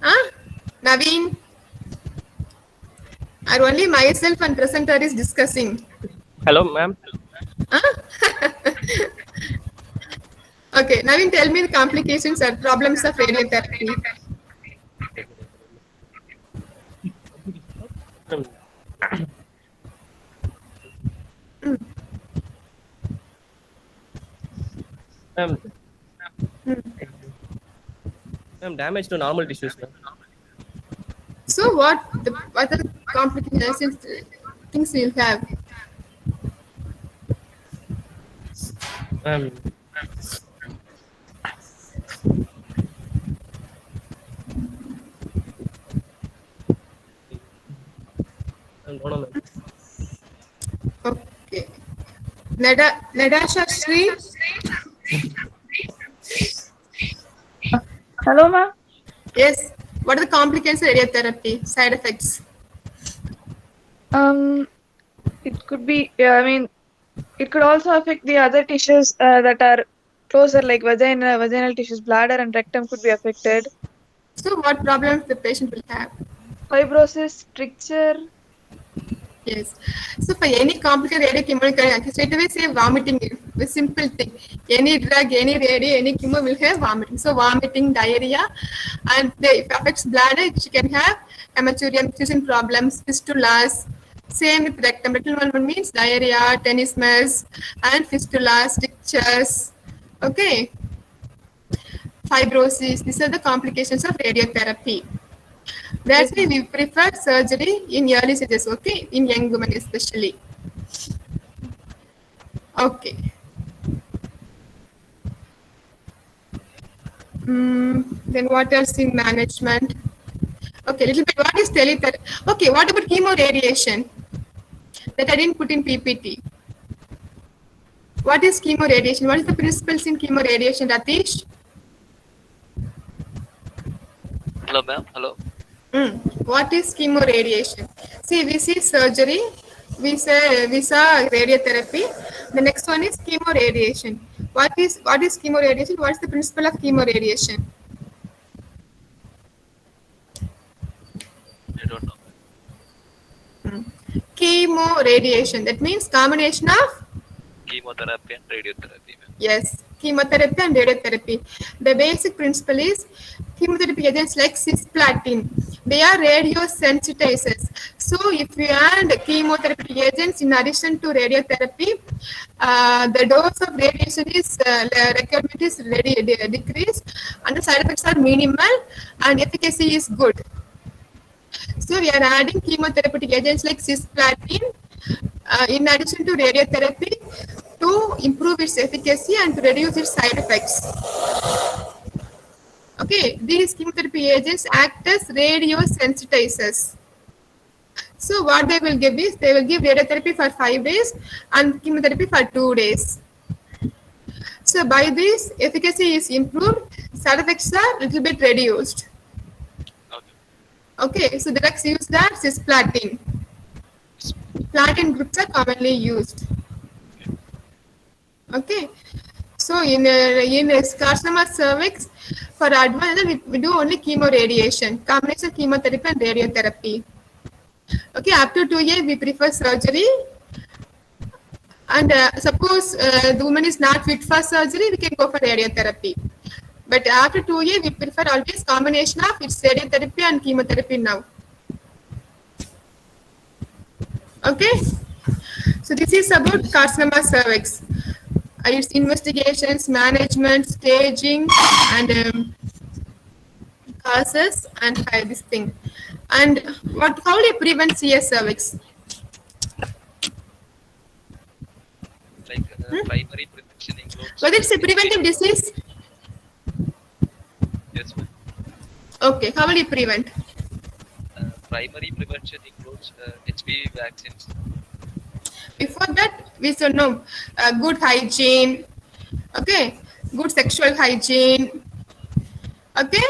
Huh? Naveen, or only myself and presenter is discussing? Hello, ma'am. Huh? Okay, Naveen, tell me the complications or problems of radiotherapy. Ma'am, ma'am, ma'am, damage to normal tissues, ma'am. So what are the complications things you'll have? Ma'am, ma'am, no, no, ma'am. Okay. Nadasha Sri, Hello, ma'am. yes. What are the complications of radiotherapy? Side effects? Um, it could be, yeah, I mean, it could also affect the other tissues that are closer, like vaginal tissues, bladder and rectum could be affected. So what problems the patient will have? Fibrosis, stricture. Yes. So for any complicated radiochemical, straight away say vomiting is a simple thing. Any drug, any radio, any chemo will have vomiting. So vomiting, diarrhea, and if it affects bladder, she can have hematuria, nutrition problems, fistulas. Same with rectum. Rectal one means diarrhea, tenesmus, and fistulas, strictures. Okay. Fibrosis. These are the complications of radiotherapy. That's why we prefer surgery in early stages, okay? In young women especially. Okay. Then what else in management? Okay, little bit. What is teletherapy? Okay, what about chemoradiation? That I didn't put in PPT. What is chemoradiation? What is the principles in chemoradiation, Ratish? Hello, ma'am. Hello. What is chemoradiation? See, we see surgery, we saw radiotherapy. The next one is chemoradiation. What is chemoradiation? What is the principle of chemoradiation? I don't know. Chemoradiation. That means combination of Chemotherapy and radiotherapy, ma'am. yes, chemotherapy and radiotherapy. The basic principle is chemotherapy agents like cisplatin. They are radiosensitizers. So if we add chemotherapy agents in addition to radiotherapy, the dose of radiation is requirement is decreased, and the side effects are minimal, and efficacy is good. So we are adding chemotherapeutic agents like cisplatin in addition to radiotherapy to improve its efficacy and to reduce its side effects. Okay, these chemotherapy agents act as radiosensitizers. So what they will give is, they will give radiotherapy for 5 days and chemotherapy for 2 days. So by this, efficacy is improved, side effects are little bit reduced. Okay, so the drugs used are cisplatin. Platin groups are commonly used. Okay, so in carcinoma cervix, for advanced, we do only chemoradiation, combination of chemotherapy and radiotherapy. Okay, after 2 years, we prefer surgery. And suppose the woman is not fit for surgery, we can go for radiotherapy. But after 2 years, we prefer always combination of its radiotherapy and chemotherapy now. Okay, so this is about carcinoma cervix. Its investigations, management, staging, and causes, and this thing. And how do you prevent CS cervix? Like primary prevention includes. Whether it's a preventive disease? Yes, ma'am. Okay, how will you prevent? Primary prevention includes HPV vaccines. Before that, we should know good hygiene, okay, good sexual hygiene, okay.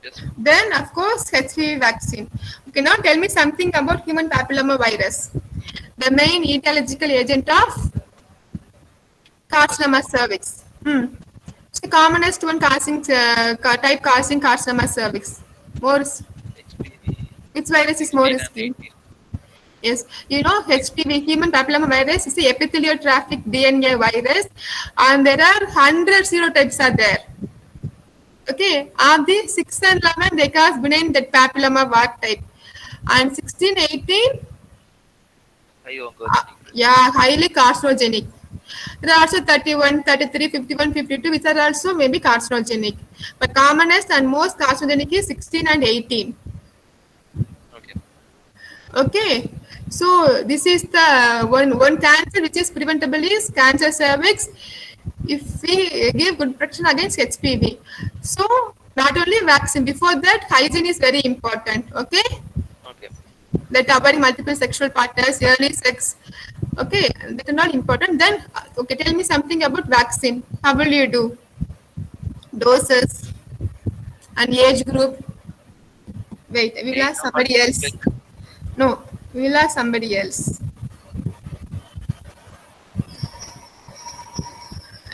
Yes. Then, of course, HPV vaccine. Okay, now tell me something about human papilloma virus, the main etiological agent of carcinoma cervix. It's the commonest one causing type causing carcinoma cervix. More, HPV. which virus is more risky? Yes, you know HPV, human papilloma virus, is the epitheliotrophic DNA virus, and there are 100 serotypes are there. Okay, of the 6 and 11, they cause benign that papilloma virus type, and 16, 18, yeah, highly carcinogenic. There are also 31, 33, 51, 52, which are also maybe carcinogenic. But commonest and most carcinogenic is 16 and 18. Okay, so this is the one cancer which is preventable is cancer cervix. If we give good protection against HPV, so not only vaccine, before that hygiene is very important. Okay. Okay. That avoiding multiple sexual partners, early sex. Okay, that are not important. Then okay, tell me something about vaccine. How will you do? Doses and age group. Wait, we will ask somebody else. No, we will ask somebody else.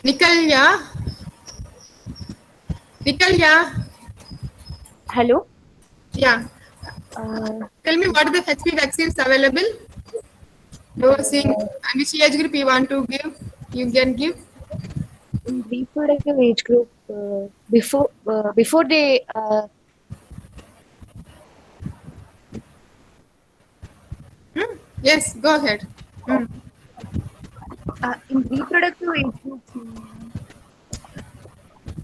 Nikalya. Hello. Yeah. Tell me what are the HPV vaccines available? Dosing and which age group you want to give? You can give. In reproductive age group, before they Yes, go ahead. in reproductive age groups.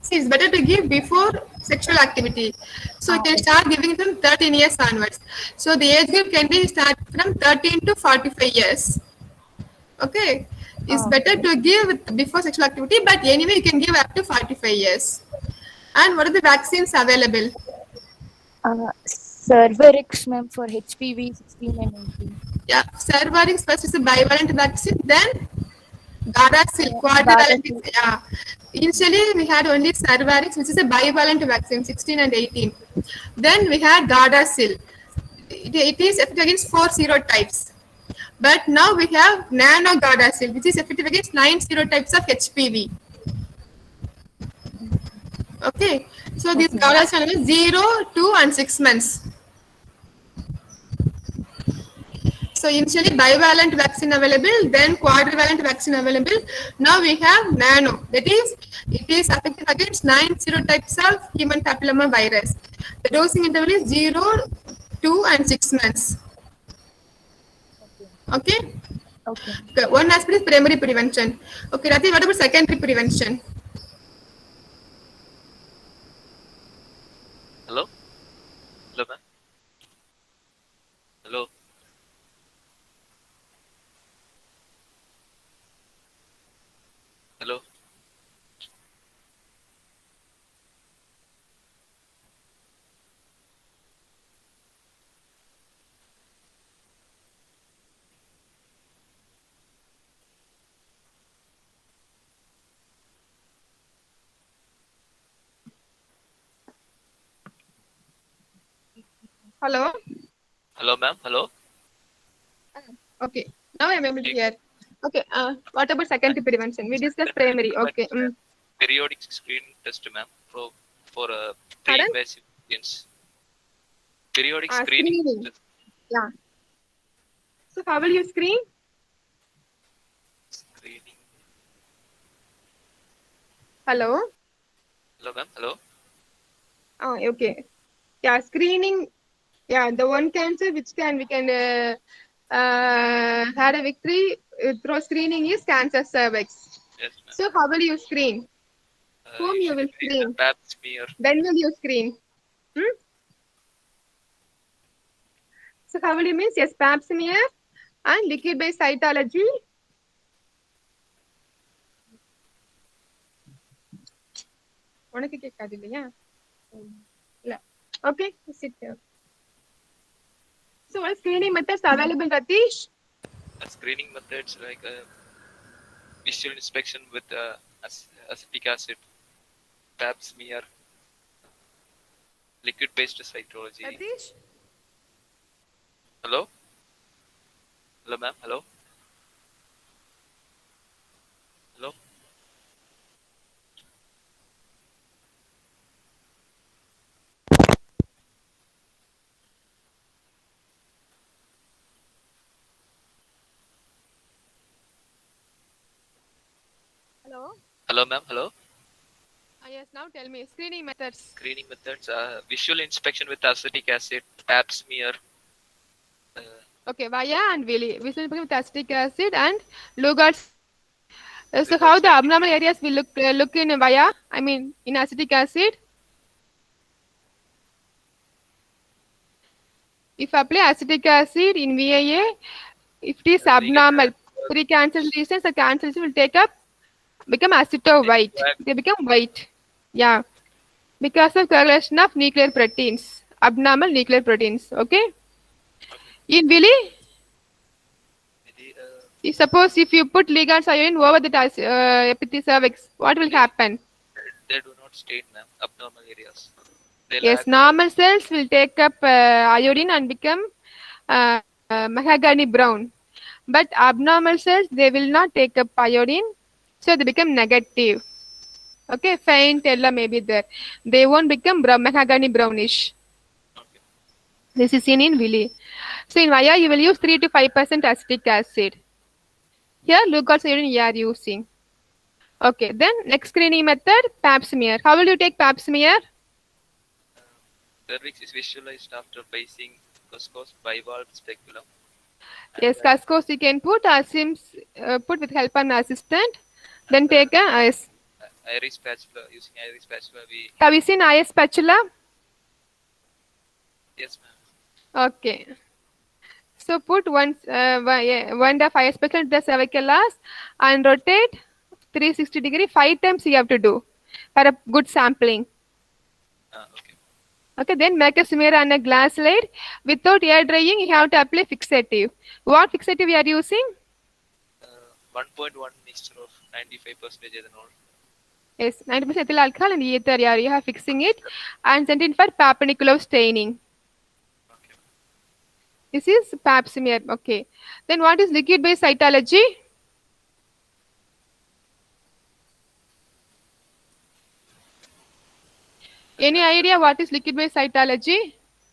See, it's better to give before sexual activity. So you can start giving them 13 years onwards. So the age group can be start from 13 to 45 years. Okay. It's better to give before sexual activity, but anyway, you can give up to 45 years. And what are the vaccines available? Cervarix, ma'am, for HPV 16 and 18. Yeah, Cervarix first is a bivalent vaccine, then Gardasil, quadrivalent. Gardasil. Yeah. Initially, we had only Cervarix, which is a bivalent vaccine, 16 and 18. Then we had Gardasil. It is effective against 4 serotypes. But now we have Nano Gardasil, which is effective against 9 serotypes of HPV. Okay. So these Gardasil are 0, 2, and 6 months. So initially bivalent vaccine available, then quadrivalent vaccine available. Now we have nano. That is, it is effective against 9 serotypes of human papilloma virus. The dosing interval is 0, 2, and 6 months. Okay. Okay. One aspect is primary prevention. Okay, Rati, what about secondary prevention? Hello? Hello, ma'am? Hello? Hello? Hello. Hello, ma'am? Hello? Okay. Now I am able to hear. Okay. What about secondary prevention? We discussed primary. Okay. Periodic screening test, ma'am, for Pardon? pre-invasive agents. Periodic screening. Screening. Yeah. So how will you screen? Screening. Hello. Hello, ma'am? Hello? Oh, okay. Yeah, screening. Yeah, the one cancer which we can had a victory through screening is cancer cervix. Yes, ma'am. So how will you screen? Whom you will Usually screen? pap smear. When will you screen? So how will you means? Yes, pap smear and liquid based cytology. உனக்கு கேட்காது இல்லையா? இல்ல. Okay, sit here. So what screening methods available, Ratish? Screening methods like visual inspection with acetic acid, pap smear, liquid based cytology. Ratish? Hello? Hello, ma'am? Hello? Hello? Hello? Hello, ma'am? Hello? Yes, now tell me. Screening methods. Screening methods, visual inspection with acetic acid, pap smear. Okay, via and Willy. Visual with acetic acid and Lugard. So how the abnormal areas will look in via? I mean, in acetic acid. If apply acetic acid in VAA, if it is abnormal, precancerous lesions, the cancer will take up, become aceto white. They become white. Yeah, because of coagulation of nuclear proteins, abnormal nuclear proteins. Okay. In Willy, suppose if you put ligands iodine over the cervix, what will happen? They do not stain, ma'am, abnormal areas. Yes, normal cells will take up iodine and become mahogany brown. But abnormal cells, they will not take up iodine, so they become negative. Okay, faint yellow may be there. They won't become mahogany brownish. Okay. This is seen in Willy. So in Vaya, you will use 3 to 5% acetic acid. Here, look also you are using. Okay, then next screening method, pap smear. How will you take pap smear? Cervix is visualized after basing Cusco's bivalve speculum. Yes, cascos you can put, sims put with help and assistant. Then take a IS. Iris spatula, using iris spatula, we. Have you seen IS spatula? Yes, ma'am. Okay. So put one of IS spatula into the cervicalas and rotate 360 degree 5 times you have to do for a good sampling. Okay. Okay, then make a smear on a glass slide. Without air drying, you have to apply fixative. What fixative you are using? 1.1 mixture of 95% ethanol. Yes, 90% ethyl alcohol and ether. Yeah, you are fixing it and send it for Papanicolaou staining. Okay. This is pap smear. Okay. Then what is liquid based cytology? Any idea what is liquid based cytology?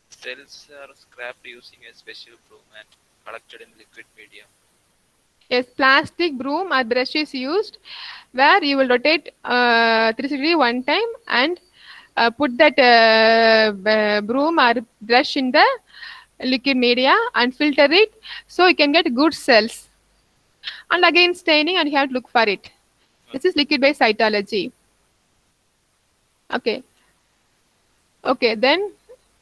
Cells are scrapped using a special broom and collected in liquid medium. Yes, plastic broom or brush is used where you will rotate 360 degree one time and put that broom or brush in the liquid media and filter it so you can get good cells. And again staining and you have to look for it. This is liquid based cytology. Okay. Okay, then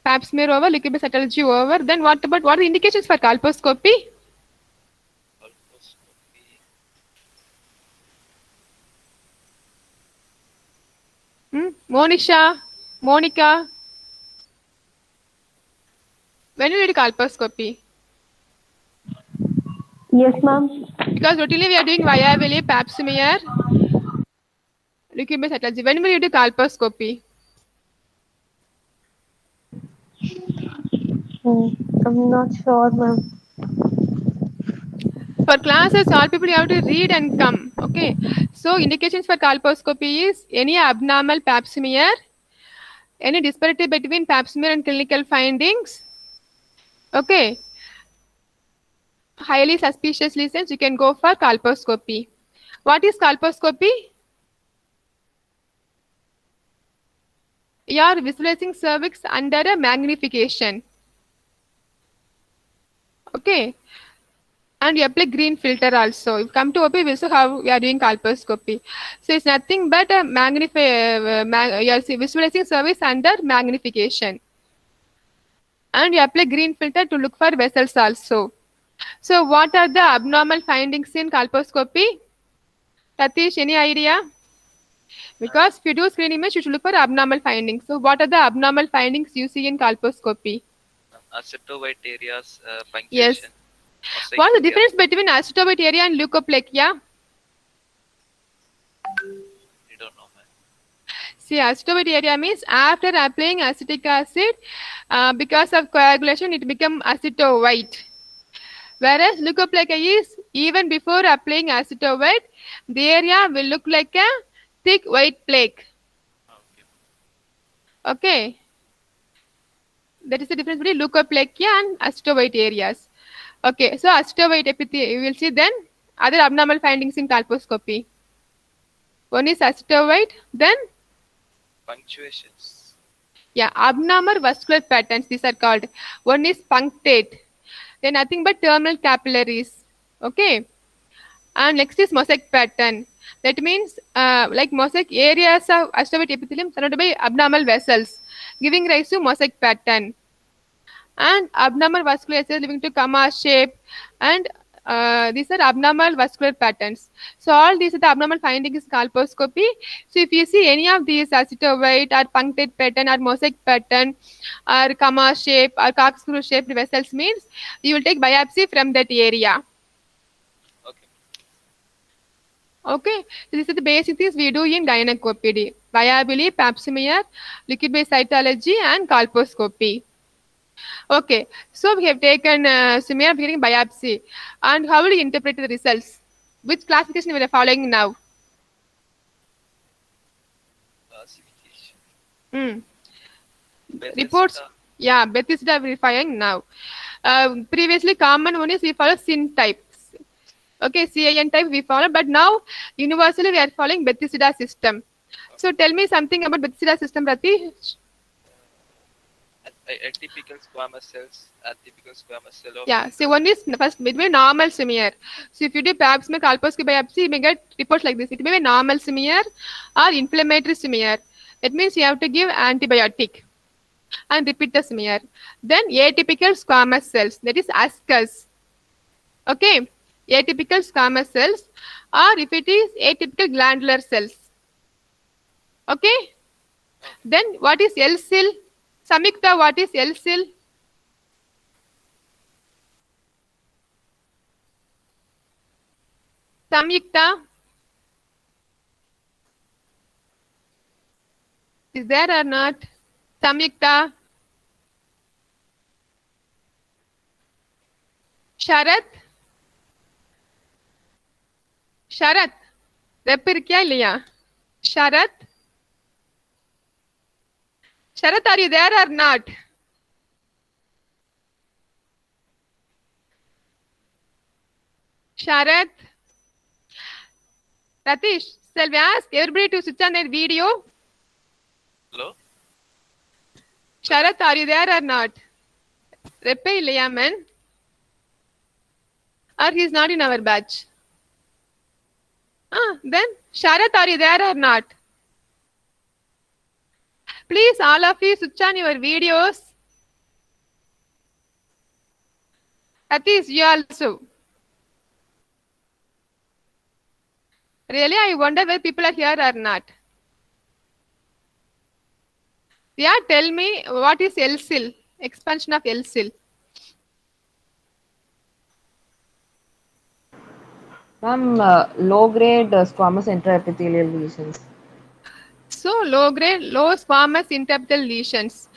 pap smear over, liquid based cytology over. Then what about what are the indications for colposcopy? Colposcopy. Monica, when you did colposcopy? Yes, ma'am. Because routinely we are doing viability, pap smear, liquid based cytology. When will you do colposcopy? I'm not sure, ma'am. For classes, all people you have to read and come. Okay. So indications for colposcopy is any abnormal pap smear, any disparity between pap smear and clinical findings. Okay. Highly suspicious lesions, you can go for colposcopy. What is colposcopy? You are visualizing cervix under a magnification. Okay. And you apply green filter also. If you come to OP, we also how we are doing colposcopy. So it's nothing but a you are visualizing cervix under magnification. And you apply green filter to look for vessels also. So what are the abnormal findings in colposcopy? Tatish, any idea? Because if you do screen image, you should look for abnormal findings. So what are the abnormal findings you see in colposcopy? Acetovite areas, Yes. punctuation. Mosaic What is the area. difference between acetovite area and leukoplakia? You don't know, man. See, acetovite area means after applying acetic acid, because of coagulation, it become acetovite. Whereas leukoplakia is even before applying acetovite, the area will look like a thick white plaque. Okay. Okay. That is the difference between leukoplakia and acetovite areas. Okay, so acetovite epithelium, you will see then other abnormal findings in colposcopy. One is acetovite, then Punctuations. yeah, abnormal vascular patterns, these are called. One is punctate, then nothing but terminal capillaries. Okay, and next is mosaic pattern. That means like mosaic areas of acetovite epithelium surrounded by abnormal vessels, giving rise to mosaic pattern. And abnormal vascular cells leading to comma shape, and these are abnormal vascular patterns. So all these are the abnormal findings in colposcopy. So if you see any of these acetovite or punctate pattern or mosaic pattern or comma shape or corkscrew shaped vessels means you will take biopsy from that area. Okay. Okay, so these are the basic things we do in gynecopedy: viability, pap smear, liquid based cytology, and colposcopy. Okay, so we have taken smear getting biopsy, and how will you interpret the results? Which classification we are following now? Reports. Yeah, Bethesda verifying now. Previously, common one is we follow SYN types. Okay, CAN type we follow, but now universally we are following Bethesda system. So tell me something about Bethesda system, Rati. Atypical squamous cells, atypical squamous cell of. Yeah, so one is first between normal smear. So if you do pap smear, colposcopy biopsy, you may get reports like this. It may be normal smear or inflammatory smear. That means you have to give antibiotic and repeat the smear. Then atypical squamous cells, that is ascus. Okay, atypical squamous cells, or if it is atypical glandular cells. Okay, then what is L-cell? Samyukta, what is L-cell? Samyukta, is there or not? Samyukta, Sharat, Sharat, rep irukya illaya? Sharat, Sharat, are you there or not? Sharat, Ratish, shall we ask everybody to switch on their video? Hello? Sharat, are you there or not? Rep illaya man? Or he is not in our batch? Then Sharat, are you there or not? Please, all of you, switch on your videos. Ratish, you also. Really, I wonder whether people are here or not. Yeah, tell me what is L-cell? Expansion of L-cell. Ma'am, low-grade squamous intraepithelial lesions. So, low-grade, low squamous interepithelial lesions.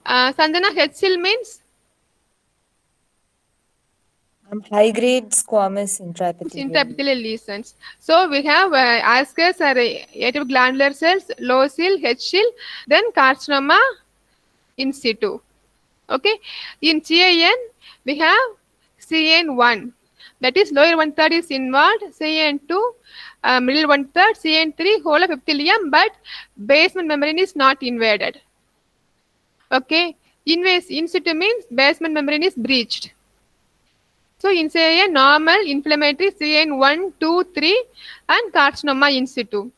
Sanjana, H-cell means? High-grade squamous intraepithelial. Intraepithelial lesions. So, we have ascus or atypical glandular cells, low cell, H-cell, then carcinoma in situ. Okay. In CAN, we have CN1. That is lower one third is inward, CN2, middle one third, CN3, whole of epithelium, but basement membrane is not invaded. Okay. In situ means basement membrane is breached. So in CAN, normal, inflammatory, CN1, 2, 3, and carcinoma in situ.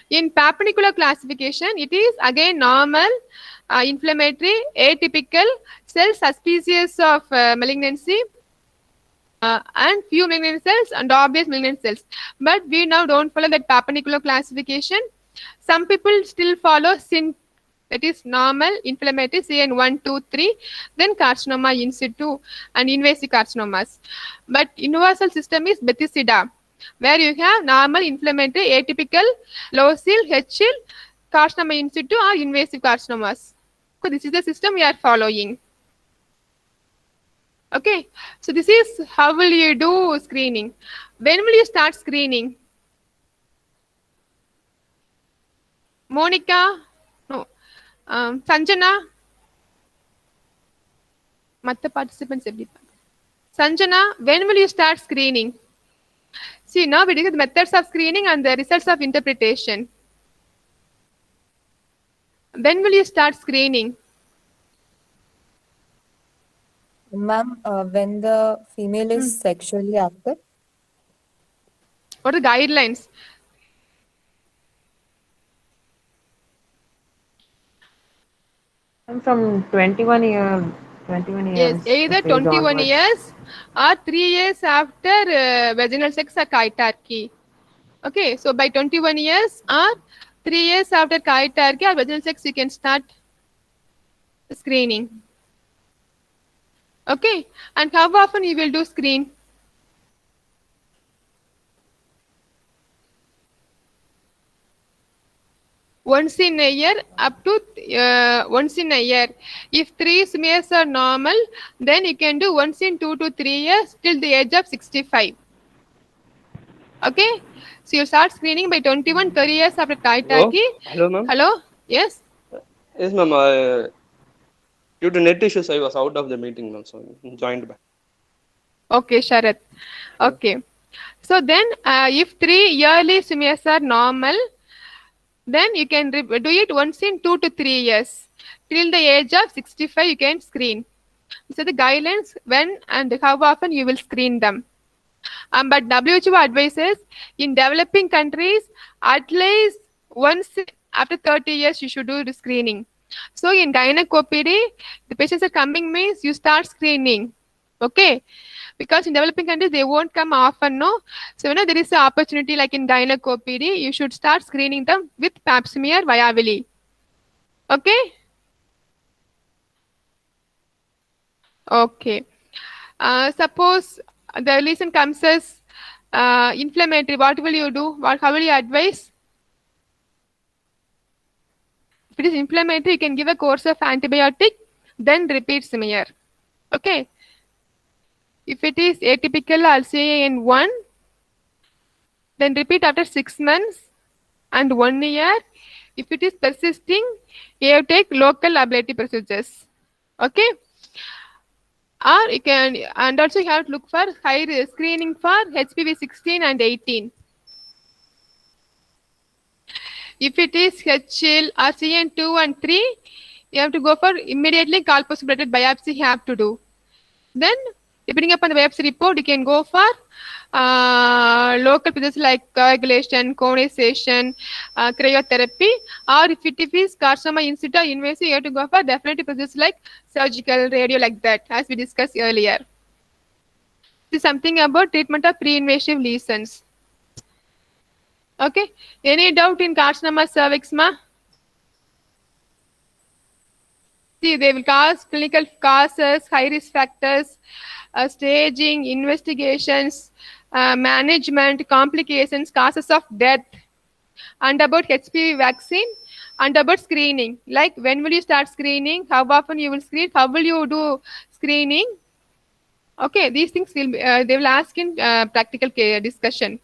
In perpendicular classification, it is again normal, inflammatory, atypical, cell suspicious of malignancy, and few malignant cells and obvious malignant cells. But we now don't follow that perpendicular classification. Some people still follow SYN, that is normal, inflammatory, CN1, 2, 3, then carcinoma in situ and invasive carcinomas. But universal system is Bethesda, where you have normal, inflammatory, atypical, low cell, H cell, carcinoma in situ or invasive carcinomas. So this is the system we are following. Okay, so this is how will you do screening. When will you start screening? Monica? No. Sanjana? Matta participants. Sanjana, when will you start screening? See, now we discuss the methods of screening and the results of interpretation. When will you start screening? Ma'am, when the female is sexually active. What are the guidelines? I'm from 21 years. Yes, either 21 years or 3 years after vaginal sex or chitarchy. Okay, so by 21 years or 3 years after chitarchy or vaginal sex, you can start screening. Okay, and how often you will do screen? Once in a year, up to once in a year. If 3 smears are normal, then you can do once in 2 to 3 years till the age of 65. Okay, so you start screening by 21, 30 years after chitarchy. Hello, ma'am. Hello, yes. Yes, ma'am. Due to net issues, I was out of the meeting, ma'am. So I joined back. Okay, Sharath. Okay. So then, if 3 yearly smears are normal, then you can do it once in 2 to 3 years. Till the age of 65, you can screen. So the guidelines when and how often you will screen them. But WHO advises in developing countries, at least once after 30 years, you should do the screening. So in gynecopedy, the patients are coming means you start screening. Okay, because in developing countries they won't come often, no. So when there is an opportunity like in gynecopedy, you should start screening them with pap smear viably. Okay. Okay. Suppose the lesion comes as inflammatory, what will you do? How will you advise? If it is inflammatory, you can give a course of antibiotic, then repeat smear. Okay. If it is atypical, I'll say in 1, then repeat after 6 months and 1 year. If it is persisting, you have to take local ablative procedures. Okay. Or you can, and also you have to look for high risk screening for HPV 16 and 18. If it is HL or CN2 and 3, you have to go for immediately colposulated biopsy you have to do. Then, depending upon the biopsy report, you can go for local procedures like coagulation, conization, cryotherapy, or if it is carcinoma in situ invasive, you have to go for definitive procedures like surgical, radio, like that, as we discussed earlier. This is something about treatment of pre-invasive lesions. Okay. Any doubt in carcinoma cervix, ma? See, they will cause clinical causes, high risk factors, staging, investigations, management, complications, causes of death, and about HPV vaccine, and about screening. Like when will you start screening? How often you will screen? How will you do screening? Okay, these things will be, they will ask in practical discussion.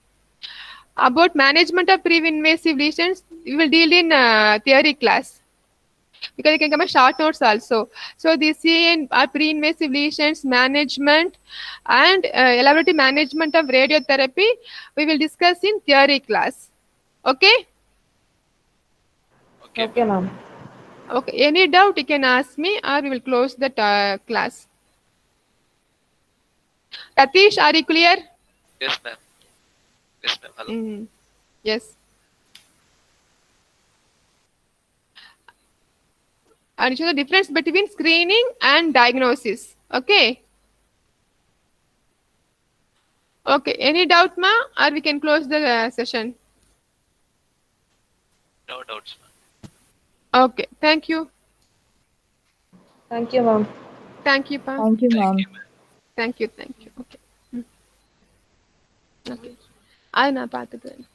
About management of pre-invasive lesions, we will deal in theory class. Because you can come as short notes also. So the CN are pre-invasive lesions management and elaborative management of radiotherapy. We will discuss in theory class. Okay? Okay, ma'am. Okay. Any doubt you can ask me, or we will close the class. Ratish, are you clear? Yes, ma'am. Yes, ma'am. Hello. Yes. And show the difference between screening and diagnosis. Okay. Okay. Any doubt, ma? Or we can close the session. No doubts, ma'am. Okay. Thank you. Thank you, ma'am. Thank you, pa. Thank you, ma'am. Thank you. Okay. Okay. I na paathukken.